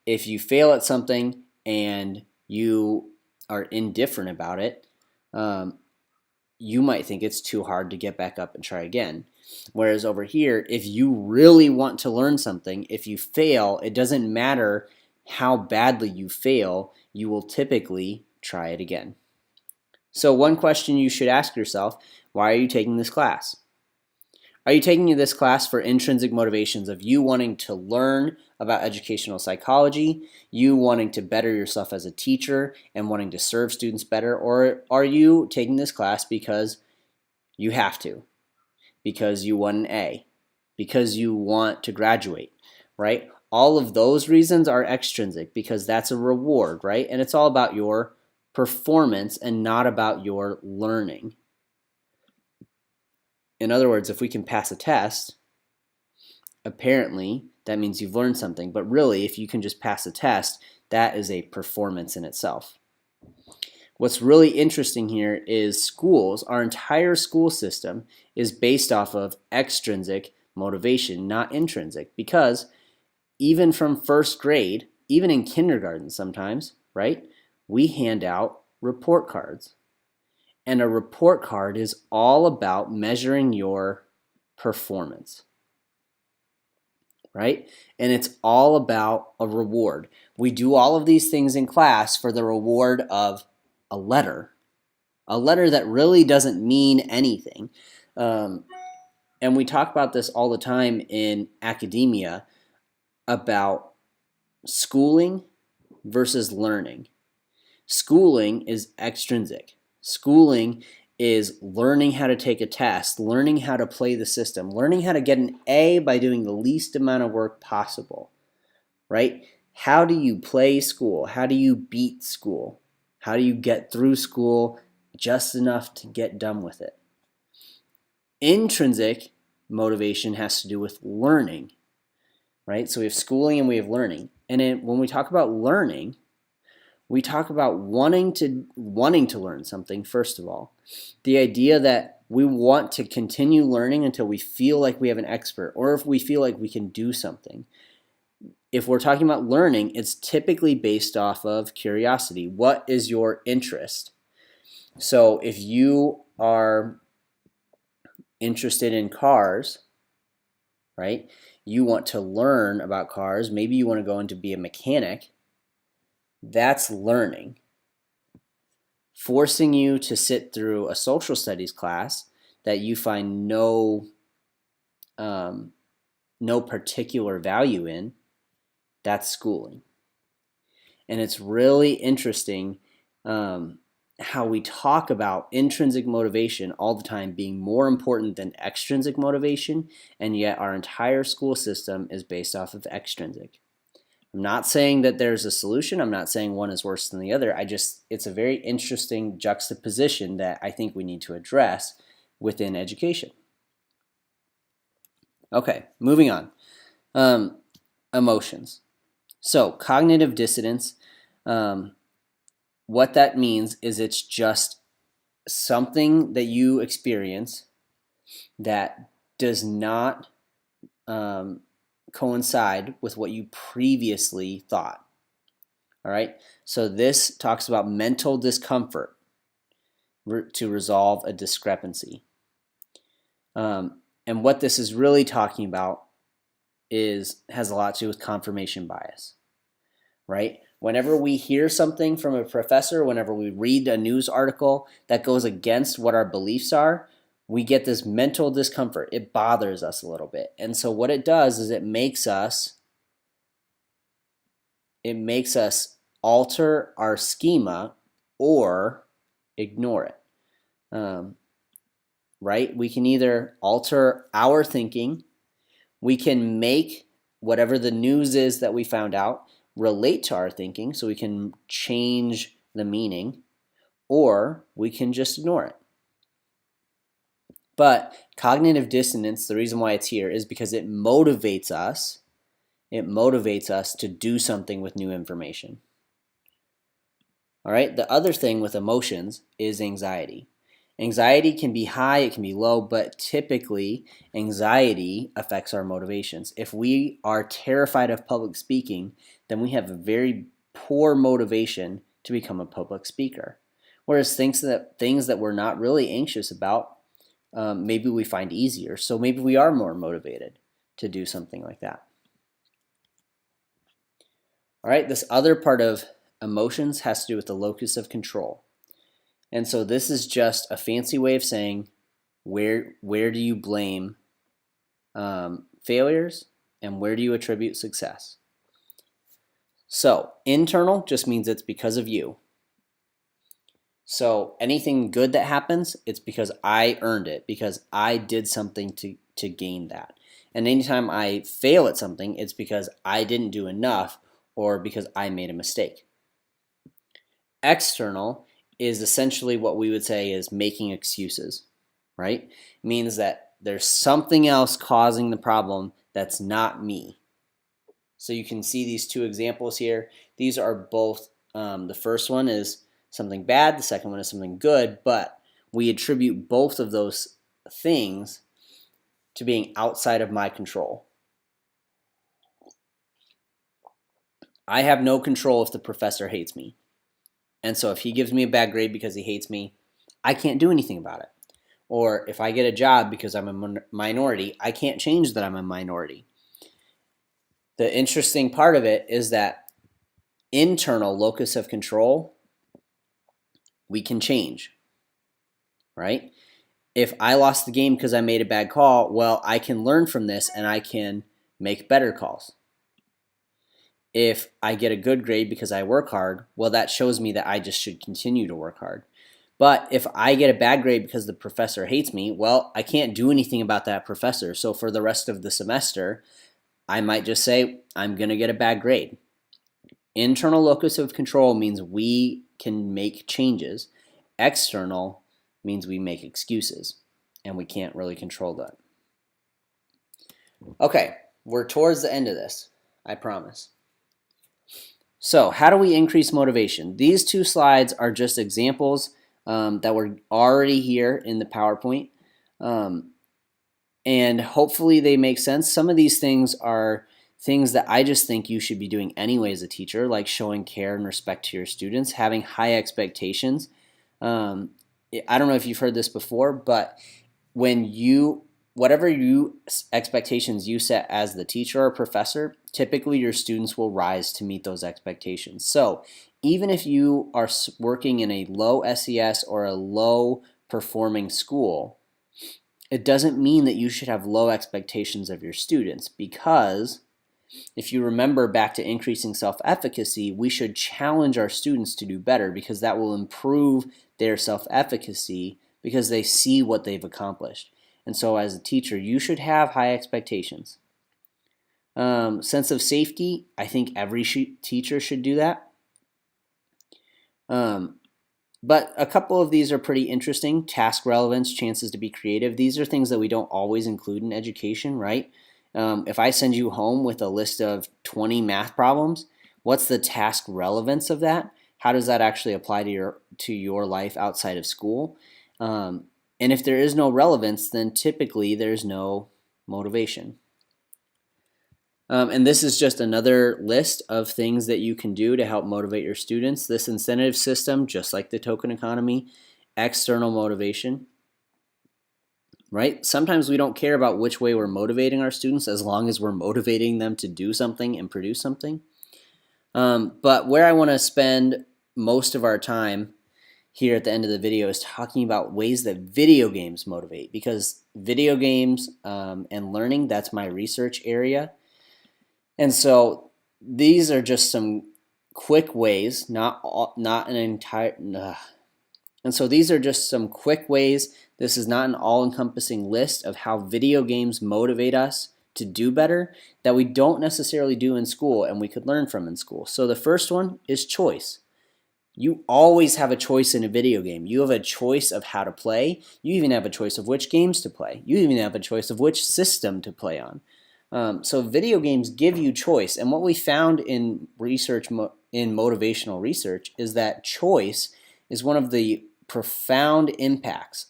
if you fail at something and you are indifferent about it, you might think it's too hard to get back up and try again. Whereas over here, if you really want to learn something, if you fail, it doesn't matter how badly you fail, you will typically try it again. So one question you should ask yourself, why are you taking this class? Are you taking this class for intrinsic motivations of you wanting to learn about educational psychology, you wanting to better yourself as a teacher and wanting to serve students better, or are you taking this class because you have to, because you want an A, because you want to graduate, right? All of those reasons are extrinsic because that's a reward, right? And it's all about your performance and not about your learning. In other words, if we can pass a test, apparently that means you've learned something. But really, if you can just pass a test, that is a performance in itself. What's really interesting here is schools, our entire school system is based off of extrinsic motivation, not intrinsic, because even from first grade, even in kindergarten sometimes, right, we hand out report cards. And a report card is all about measuring your performance, right? And it's all about a reward. We do all of these things in class for the reward of a letter that really doesn't mean anything. And we talk about this all the time in academia about schooling versus learning. Schooling is extrinsic. Schooling is learning how to take a test, learning how to play the system, learning how to get an A by doing the least amount of work possible, right? How do you play school? How do you beat school? How do you get through school just enough to get done with it? Intrinsic motivation has to do with learning, right? So we have schooling and we have learning. And when we talk about learning, we talk about wanting to learn something, first of all. The idea that we want to continue learning until we feel like we have an expert or if we feel like we can do something. If we're talking about learning, it's typically based off of curiosity. What is your interest? So if you are interested in cars, right, you want to learn about cars, maybe you want to go in to be a mechanic, that's learning. Forcing you to sit through a social studies class that you find no particular value in, that's schooling. And it's really interesting how we talk about intrinsic motivation all the time being more important than extrinsic motivation, and yet our entire school system is based off of extrinsic. I'm not saying that there's a solution. I'm not saying one is worse than the other. It's a very interesting juxtaposition that I think we need to address within education. Okay, moving on. Emotions. So cognitive dissonance, what that means is it's just something that you experience that does not coincide with what you previously thought. All right, so this talks about mental discomfort to resolve a discrepancy. And what this is really talking about has a lot to do with confirmation bias, right? Whenever we hear something from a professor, whenever we read a news article that goes against what our beliefs are, we get this mental discomfort. It bothers us a little bit. And so what it does is it makes us alter our schema or ignore it. Right? We can either alter our thinking, we can make whatever the news is that we found out relate to our thinking, so we can change the meaning, or we can just ignore it. But cognitive dissonance, the reason why it's here is because it motivates us. It motivates us to do something with new information. All right, the other thing with emotions is anxiety. Anxiety can be high, it can be low, but typically anxiety affects our motivations. If we are terrified of public speaking, then we have a very poor motivation to become a public speaker. Whereas things that we're not really anxious about, maybe we find easier. So maybe we are more motivated to do something like that. All right, this other part of emotions has to do with the locus of control. And so this is just a fancy way of saying where do you blame failures, and where do you attribute success? So internal just means it's because of you. So anything good that happens, it's because I earned it, because I did something to gain that. And anytime I fail at something, it's because I didn't do enough or because I made a mistake. External is essentially what we would say is making excuses, right? It means that there's something else causing the problem that's not me. So you can see these two examples here. These are both, the first one is something bad, the second one is something good, but we attribute both of those things to being outside of my control. I have no control if the professor hates me. And so if he gives me a bad grade because he hates me, I can't do anything about it. Or if I get a job because I'm a minority, I can't change that I'm a minority. The interesting part of it is that internal locus of control, we can change, right? If I lost the game because I made a bad call, well, I can learn from this and I can make better calls. If I get a good grade because I work hard, well, that shows me that I just should continue to work hard. But if I get a bad grade because the professor hates me, well, I can't do anything about that professor. So for the rest of the semester, I might just say, I'm going to get a bad grade. Internal locus of control means we can make changes. External means we make excuses, and we can't really control that. Okay, we're towards the end of this, I promise. So how do we increase motivation? These two slides are just examples that were already here in the PowerPoint, and hopefully they make sense. Some of these things are things that I just think you should be doing anyway as a teacher, like showing care and respect to your students, having high expectations. I don't know if you've heard this before, but when whatever expectations you set as the teacher or professor, typically your students will rise to meet those expectations. So even if you are working in a low SES or a low performing school, it doesn't mean that you should have low expectations of your students, because if you remember back to increasing self-efficacy, we should challenge our students to do better, because that will improve their self-efficacy because they see what they've accomplished. And so as a teacher, you should have high expectations. Sense of safety, I think every teacher should do that. But a couple of these are pretty interesting. Task relevance, chances to be creative. These are things that we don't always include in education, right? If I send you home with a list of 20 math problems, what's the task relevance of that? How does that actually apply to your life outside of school? And if there is no relevance, then typically there's no motivation. And this is just another list of things that you can do to help motivate your students. This incentive system, just like the token economy, external motivation, right? Sometimes we don't care about which way we're motivating our students as long as we're motivating them to do something and produce something. But where I want to spend most of our time here at the end of the video is talking about ways that video games motivate, because video games and learning, that's my research area. And so these are just some quick ways, not an entire. And so these are just some quick ways. This is not an all-encompassing list of how video games motivate us to do better that we don't necessarily do in school and we could learn from in school. So the first one is choice. You always have a choice in a video game. You have a choice of how to play. You even have a choice of which games to play. You even have a choice of which system to play on. So video games give you choice. And what we found in research, in motivational research, is that choice is one of the profound impacts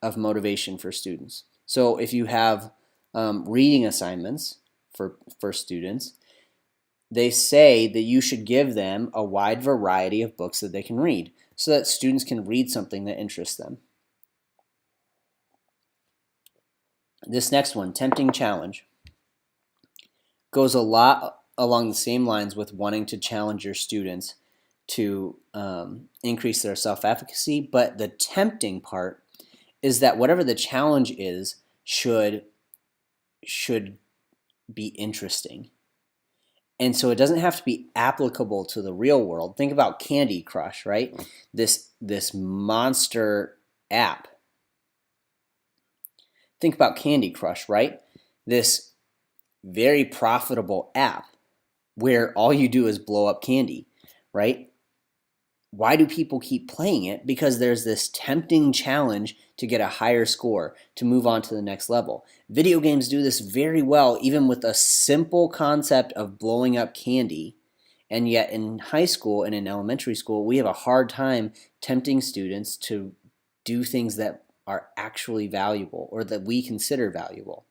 of motivation for students. So if you have reading assignments for students, they say that you should give them a wide variety of books that they can read so that students can read something that interests them. This next one, tempting challenge, goes a lot along the same lines with wanting to challenge your students to increase their self-efficacy, but the tempting part is that whatever the challenge is should should be interesting. And so it doesn't have to be applicable to the real world. Think about Candy Crush, right? This monster app. Think about Candy Crush, right? This very profitable app where all you do is blow up candy, right? Why do people keep playing it? Because there's this tempting challenge to get a higher score, to move on to the next level. Video games do this very well, even with a simple concept of blowing up candy. And yet in high school and in elementary school, we have a hard time tempting students to do things that are actually valuable or that we consider valuable.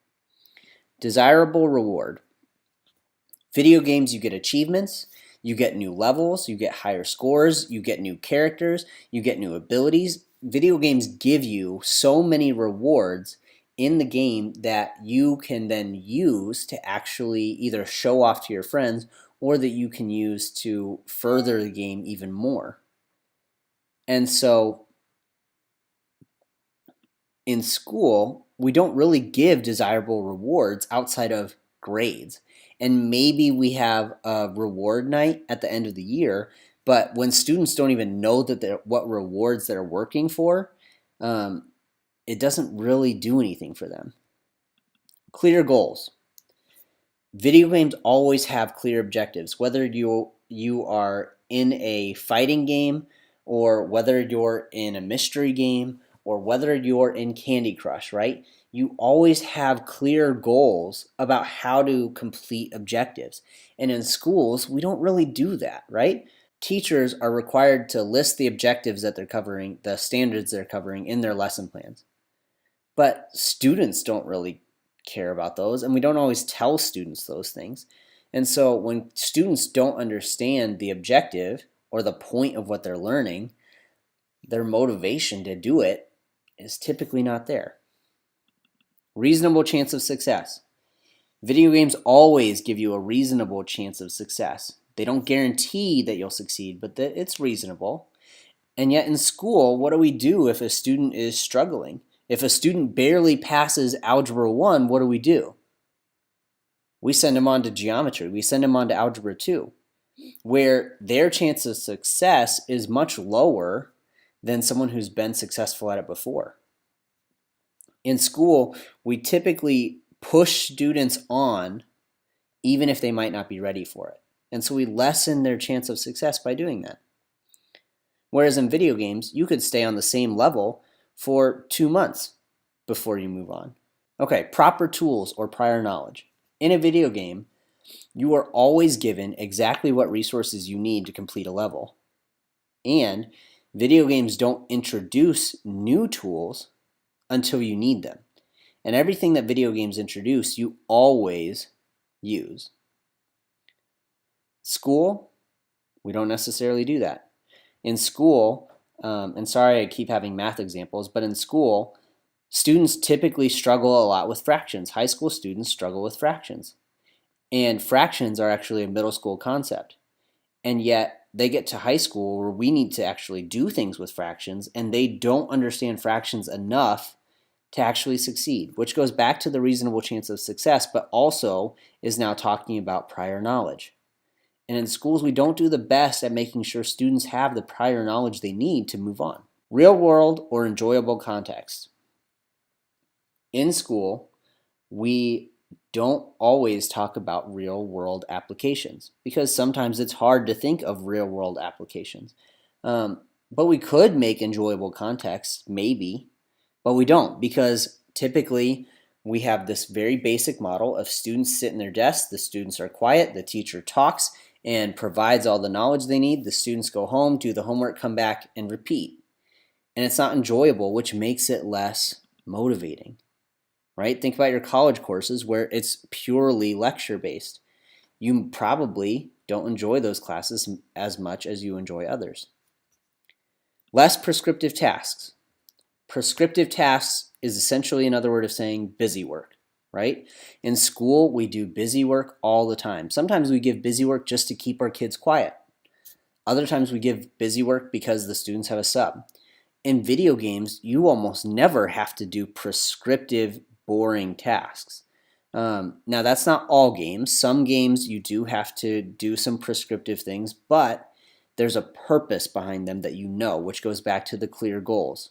Desirable reward. Video games, you get achievements, you get new levels, you get higher scores, you get new characters, you get new abilities. Video games give you so many rewards in the game that you can then use to actually either show off to your friends or that you can use to further the game even more. And so in school, we don't really give desirable rewards outside of grades. And maybe we have a reward night at the end of the year, but when students don't even know that what rewards they're working for, it doesn't really do anything for them. Clear goals. Video games always have clear objectives, whether you are in a fighting game or whether you're in a mystery game or whether you're in Candy Crush, right? You always have clear goals about how to complete objectives. And in schools, we don't really do that, right? Teachers are required to list the objectives that they're covering, the standards they're covering in their lesson plans. But students don't really care about those, and we don't always tell students those things. And so when students don't understand the objective or the point of what they're learning, their motivation to do it is typically not there. Reasonable chance of success. Video games always give you a reasonable chance of success. They don't guarantee that you'll succeed, but that it's reasonable. And yet in school, what do we do if a student is struggling? If a student barely passes Algebra 1, what do? We send them on to geometry. We send them on to Algebra 2, where their chance of success is much lower than someone who's been successful at it before. In school, we typically push students on even if they might not be ready for it. And so we lessen their chance of success by doing that. Whereas in video games, you could stay on the same level for 2 months before you move on. Okay, proper tools or prior knowledge. In a video game, you are always given exactly what resources you need to complete a level. And video games don't introduce new tools until you need them. And everything that video games introduce, you always use. School, we don't necessarily do that. In school, and sorry I keep having math examples, but in school, students typically struggle a lot with fractions. High school students struggle with fractions. And fractions are actually a middle school concept. And yet they get to high school where we need to actually do things with fractions, and they don't understand fractions enough to actually succeed, which goes back to the reasonable chance of success, but also is now talking about prior knowledge. And in schools, we don't do the best at making sure students have the prior knowledge they need to move on. Real world or enjoyable context. In school, we don't always talk about real world applications because sometimes it's hard to think of real world applications. But we could make enjoyable context, maybe, but we don't because typically we have this very basic model of students sit in their desks, the students are quiet, the teacher talks and provides all the knowledge they need, the students go home, do the homework, come back, and repeat. And it's not enjoyable, which makes it less motivating. Right? Think about your college courses where it's purely lecture-based. You probably don't enjoy those classes as much as you enjoy others. Less prescriptive tasks. Prescriptive tasks is essentially another word of saying busy work, right? In school, we do busy work all the time. Sometimes we give busy work just to keep our kids quiet. Other times we give busy work because the students have a sub. In video games, you almost never have to do prescriptive boring tasks. Now, that's not all games. Some games you do have to do some prescriptive things, but there's a purpose behind them that you know, which goes back to the clear goals.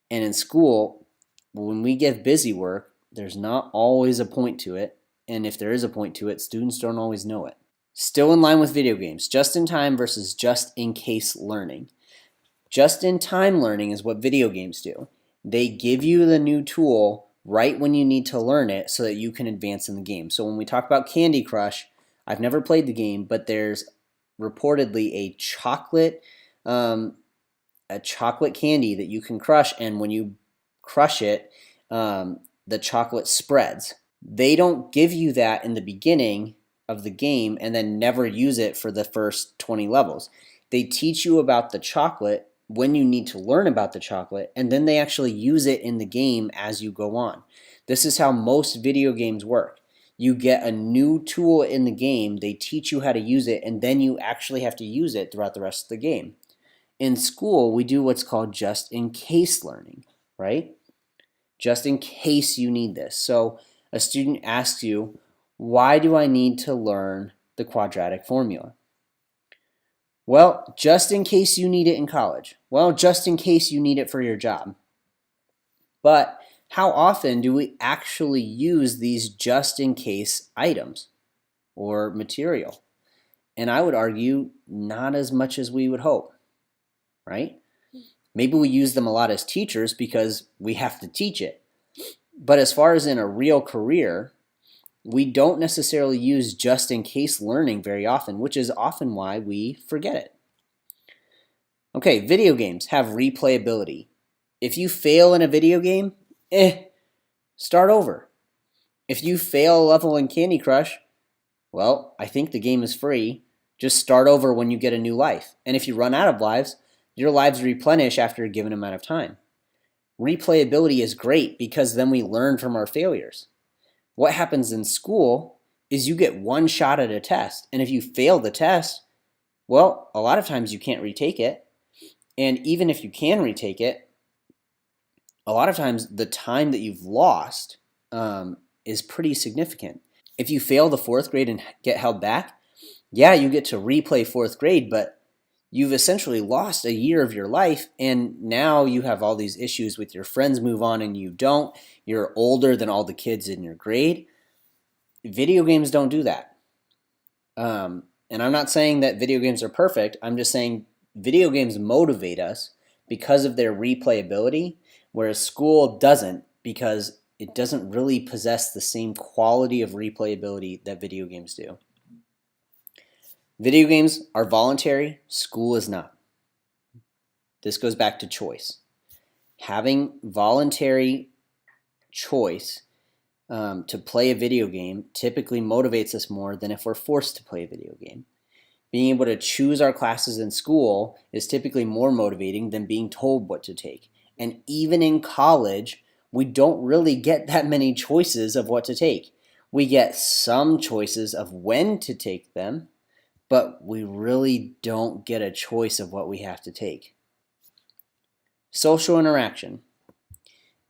And in school, when we give busy work, there's not always a point to it. And if there is a point to it, students don't always know it. Still in line with video games, just-in-time versus just-in-case learning. Just-in-time learning is what video games do. They give you the new tool right when you need to learn it so that you can advance in the game. So when we talk about Candy Crush, I've never played the game, but there's reportedly a chocolate candy that you can crush, and when you crush it, the chocolate spreads. They don't give you that in the beginning of the game and then never use it for the first 20 levels. They teach you about the chocolate when you need to learn about the chocolate, and then they actually use it in the game as you go on. This is how most video games work. You get a new tool in the game, they teach you how to use it, and then you actually have to use it throughout the rest of the game. In school, we do what's called just-in-case learning, right? Just in case you need this. So a student asks you, why do I need to learn the quadratic formula? Well, just in case you need it in college. Well, just in case you need it for your job. But how often do we actually use these just-in-case items or material? And I would argue not as much as we would hope, right? Maybe we use them a lot as teachers because we have to teach it. But as far as in a real career, we don't necessarily use just-in-case learning very often, which is often why we forget it. Okay, video games have replayability. If you fail in a video game, start over. If you fail a level in Candy Crush, well, I think the game is free. Just start over when you get a new life. And if you run out of lives, your lives replenish after a given amount of time. Replayability is great because then we learn from our failures. What happens in school is you get one shot at a test, and if you fail the test, well, a lot of times you can't retake it. And even if you can retake it, a lot of times the time that you've lost is pretty significant. If you fail the fourth grade and get held back, yeah, you get to replay fourth grade, but you've essentially lost a year of your life, and now you have all these issues with your friends move on and you don't. You're older than all the kids in your grade. Video games don't do that. And I'm not saying that video games are perfect. I'm just saying video games motivate us because of their replayability, whereas school doesn't, because it doesn't really possess the same quality of replayability that video games do. Video games are voluntary, school is not. This goes back to choice. Having voluntary choice to play a video game typically motivates us more than if we're forced to play a video game. Being able to choose our classes in school is typically more motivating than being told what to take. And even in college, we don't really get that many choices of what to take. We get some choices of when to take them, but we really don't get a choice of what we have to take. Social interaction.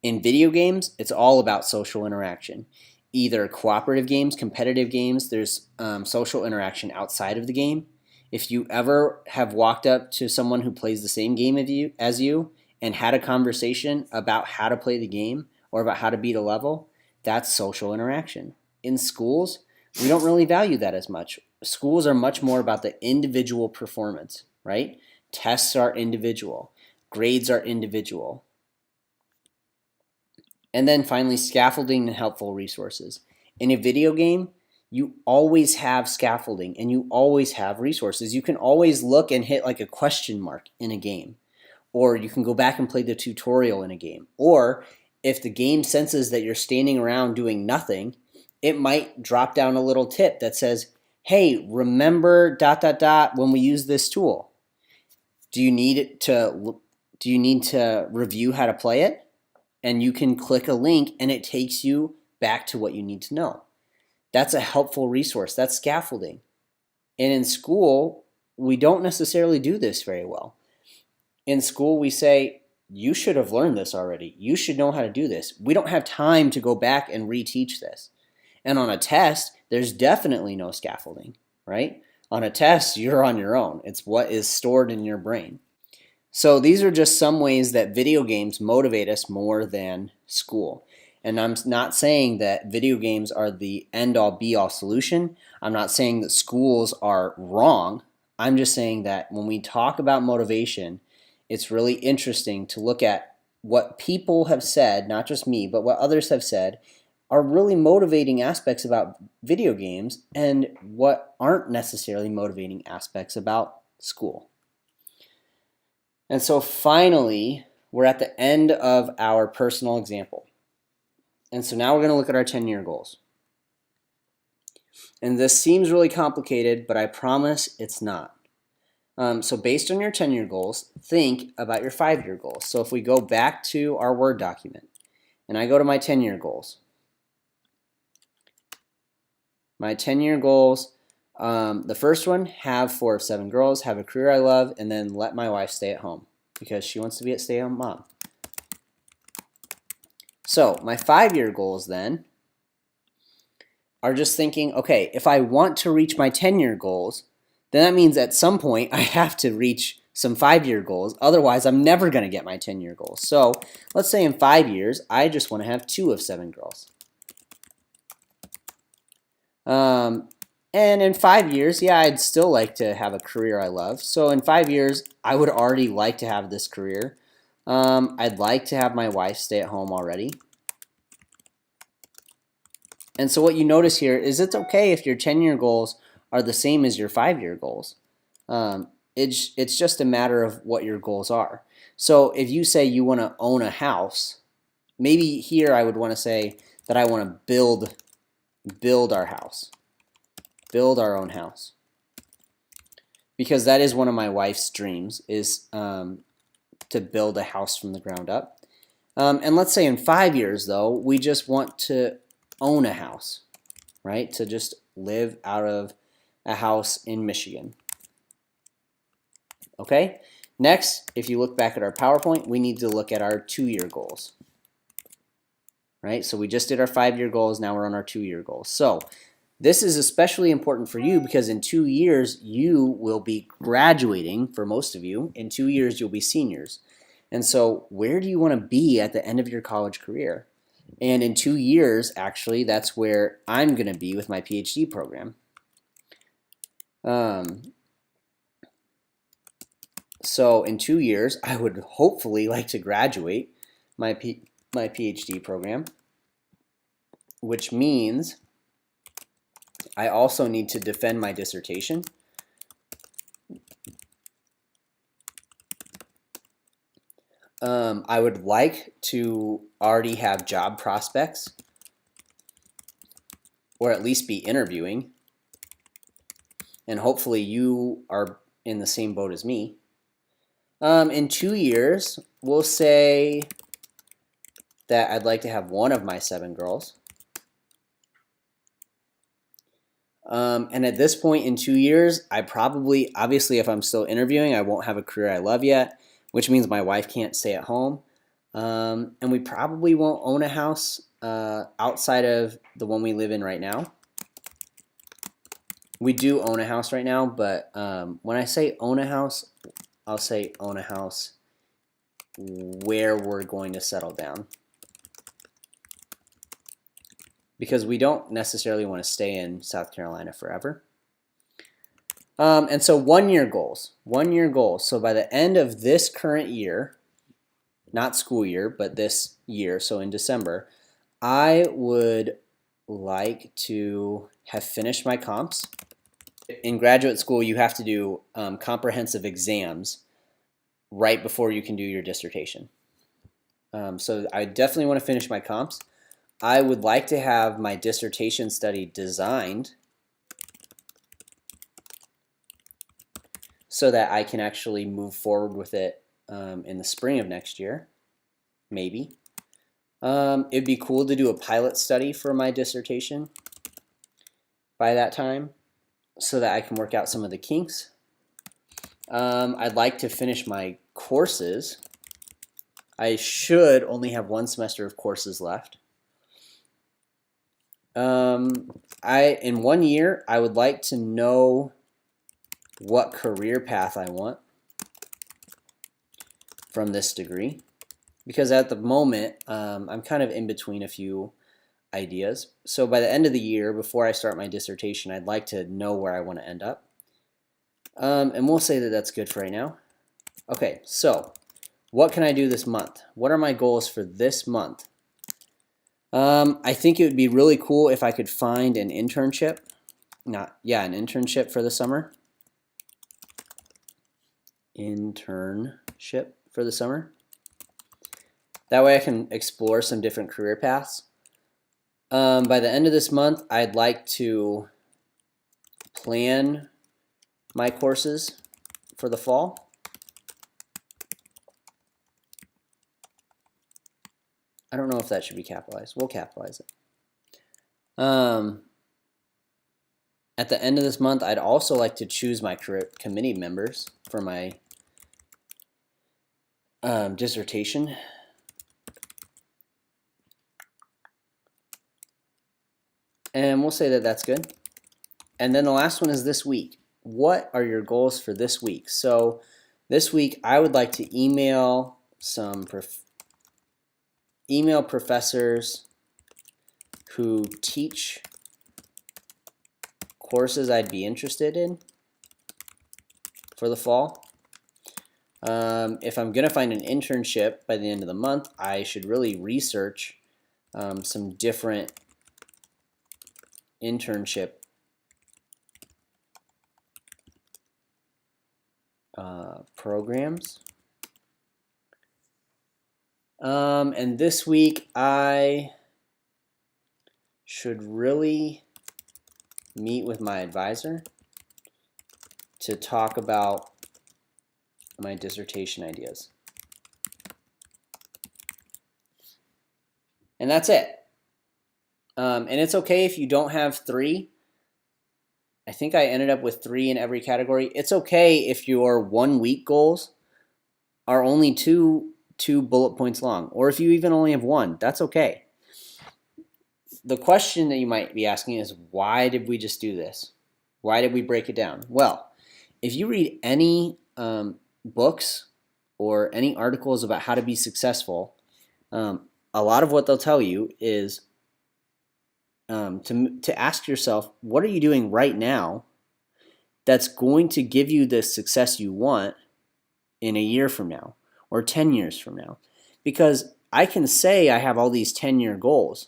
In video games, it's all about social interaction. Either cooperative games, competitive games, there's social interaction outside of the game. If you ever have walked up to someone who plays the same game as you and had a conversation about how to play the game or about how to beat a level, that's social interaction. In schools, we don't really value that as much. Schools are much more about the individual performance, right? Tests are individual. Grades are individual. And then finally, scaffolding and helpful resources. In a video game, you always have scaffolding and you always have resources. You can always look and hit like a question mark in a game. Or you can go back and play the tutorial in a game. Or if the game senses that you're standing around doing nothing, it might drop down a little tip that says, hey, remember ... when we use this tool. Do you need to review how to play it? And you can click a link and it takes you back to what you need to know. That's a helpful resource. That's scaffolding. And in school, we don't necessarily do this very well. In school, we say, you should have learned this already. You should know how to do this. We don't have time to go back and reteach this. And on a test, there's definitely no scaffolding, right? On a test, you're on your own. It's what is stored in your brain. So these are just some ways that video games motivate us more than school. And I'm not saying that video games are the end-all be-all solution. I'm not saying that schools are wrong. I'm just saying that when we talk about motivation, it's really interesting to look at what people have said, not just me, but what others have said, are really motivating aspects about video games and what aren't necessarily motivating aspects about school. And so finally, we're at the end of our personal example. And so now we're going to look at our 10-year goals. And this seems really complicated, but I promise it's not. So based on your 10-year goals, think about your 5-year goals. So if we go back to our Word document, and I go to my 10-year goals. My 10-year goals, the first one, have 4 of 7 girls, have a career I love, and then let my wife stay at home because she wants to be a stay-at-home mom. So my 5-year goals then are just thinking, okay, if I want to reach my 10-year goals, then that means at some point I have to reach some 5-year goals. Otherwise, I'm never going to get my 10-year goals. So let's say in 5 years, I just want to have 2 of 7 girls. And in 5 years, yeah, I'd still like to have a career I love. So in 5 years, I would already like to have this career. I'd like to have my wife stay at home already. And so what you notice here is it's okay if your 10-year goals are the same as your 5-year goals. It's just a matter of what your goals are. So if you say you want to own a house, maybe here I would want to say that I want to build our house, build our own house. Because that is one of my wife's dreams, is to build a house from the ground up. And let's say in 5 years, though, we just want to own a house, right? To just live out of a house in Michigan. Okay? Next, if you look back at our PowerPoint, we need to look at our 2-year goals. Right? So we just did our 5-year goals, now we're on our 2-year goals. So this is especially important for you because in 2 years you will be graduating. For most of you, in 2 years you'll be seniors. And so where do you want to be at the end of your college career? And in 2 years, actually, that's where I'm going to be with my PhD program. So in 2 years, I would hopefully like to graduate my PhD program, which means I also need to defend my dissertation. I would like to already have job prospects, or at least be interviewing. And hopefully you are in the same boat as me. In 2 years, we'll say that I'd like to have 1 of my 7 girls. And at this point in 2 years, I probably, obviously if I'm still interviewing, I won't have a career I love yet, which means my wife can't stay at home. And we probably won't own a house outside of the one we live in right now. We do own a house right now, but when I say own a house, I'll say own a house where we're going to settle down. Because we don't necessarily want to stay in South Carolina forever. And so 1-year goals. 1-year goals. So by the end of this current year, not school year, but this year, so in December, I would like to have finished my comps. In graduate school, you have to do comprehensive exams right before you can do your dissertation. So I definitely want to finish my comps. I would like to have my dissertation study designed so that I can actually move forward with it in the spring of next year, maybe. It'd be cool to do a pilot study for my dissertation by that time so that I can work out some of the kinks. I'd like to finish my courses. I should only have 1 semester of courses left. In 1 year, I would like to know what career path I want from this degree, because at the moment, I'm kind of in between a few ideas. So by the end of the year, before I start my dissertation, I'd like to know where I want to end up. And we'll say that that's good for right now. Okay, so what can I do this month? What are my goals for this month? I think it would be really cool if I could find an internship. An internship for the summer. Internship for the summer. That way I can explore some different career paths. By the end of this month, I'd like to plan my courses for the fall. I don't know if that should be capitalized. We'll capitalize it. At the end of this month, I'd also like to choose my committee members for my dissertation. And we'll say that that's good. And then the last one is this week. What are your goals for this week? So this week, I would like to email some professors who teach courses I'd be interested in for the fall. If I'm going to find an internship by the end of the month, I should really research some different internship programs. And this week I should really meet with my advisor to talk about my dissertation ideas. And that's it. And it's okay if you don't have 3. I think I ended up with 3 in every category. It's okay if your 1 week goals are only two bullet points long, or if you even only have 1, that's okay. The question that you might be asking is, why did we just do this? Why did we break it down? Well, if you read any books or any articles about how to be successful, a lot of what they'll tell you is to ask yourself, what are you doing right now that's going to give you the success you want in a year from now or 10 years from now? Because I can say I have all these 10-year goals,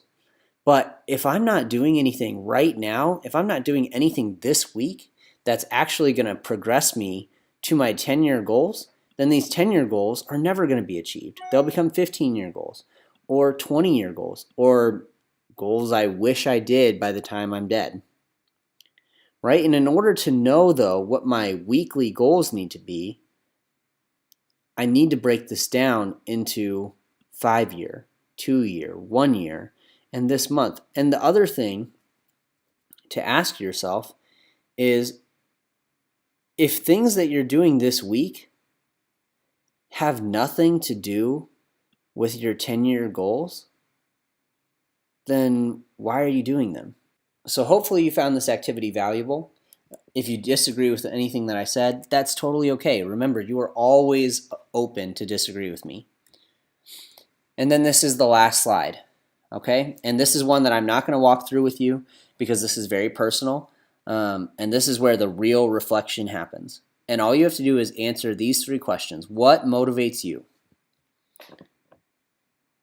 but if I'm not doing anything right now, if I'm not doing anything this week that's actually going to progress me to my 10-year goals, then these 10-year goals are never going to be achieved. They'll become 15-year goals or 20-year goals or goals I wish I did by the time I'm dead. Right? And in order to know, though, what my weekly goals need to be, I need to break this down into 5-year, 2-year, 1 year, and this month. And the other thing to ask yourself is, if things that you're doing this week have nothing to do with your 10-year goals, then why are you doing them? So hopefully you found this activity valuable. If you disagree with anything that I said, that's totally okay. Remember, you are always open to disagree with me. And then this is the last slide, okay? And this is one that I'm not going to walk through with you because this is very personal. And this is where the real reflection happens. And all you have to do is answer these 3 questions. What motivates you?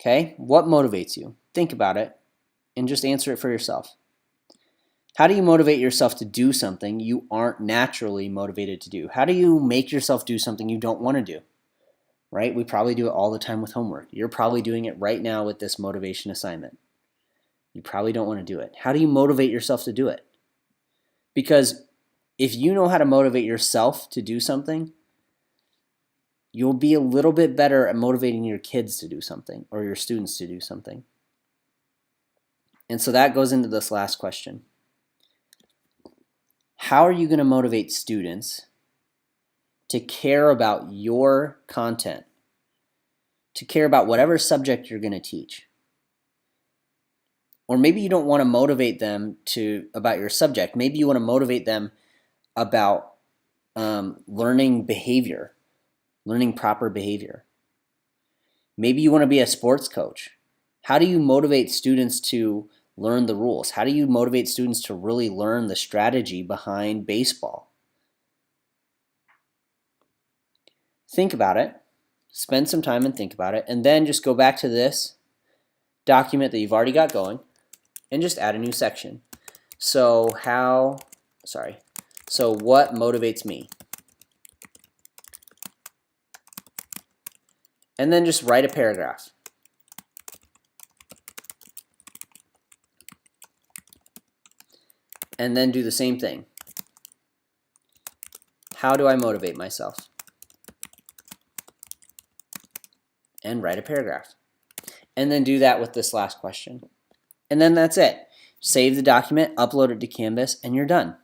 Okay, what motivates you? Think about it and just answer it for yourself. How do you motivate yourself to do something you aren't naturally motivated to do? How do you make yourself do something you don't want to do? Right? We probably do it all the time with homework. You're probably doing it right now with this motivation assignment. You probably don't want to do it. How do you motivate yourself to do it? Because if you know how to motivate yourself to do something, you'll be a little bit better at motivating your kids to do something or your students to do something. And so that goes into this last question. How are you going to motivate students to care about your content, to care about whatever subject you're going to teach? Or maybe you don't want to motivate them about your subject. Maybe you want to motivate them about learning behavior, learning proper behavior. Maybe you want to be a sports coach. How do you motivate students to learn the rules? How do you motivate students to really learn the strategy behind baseball? Think about it. Spend some time and think about it, and then just go back to this document that you've already got going and just add a new section. So what motivates me? And then just write a paragraph. And then do the same thing. How do I motivate myself? And write a paragraph. And then do that with this last question. And then that's it. Save the document, upload it to Canvas, and you're done.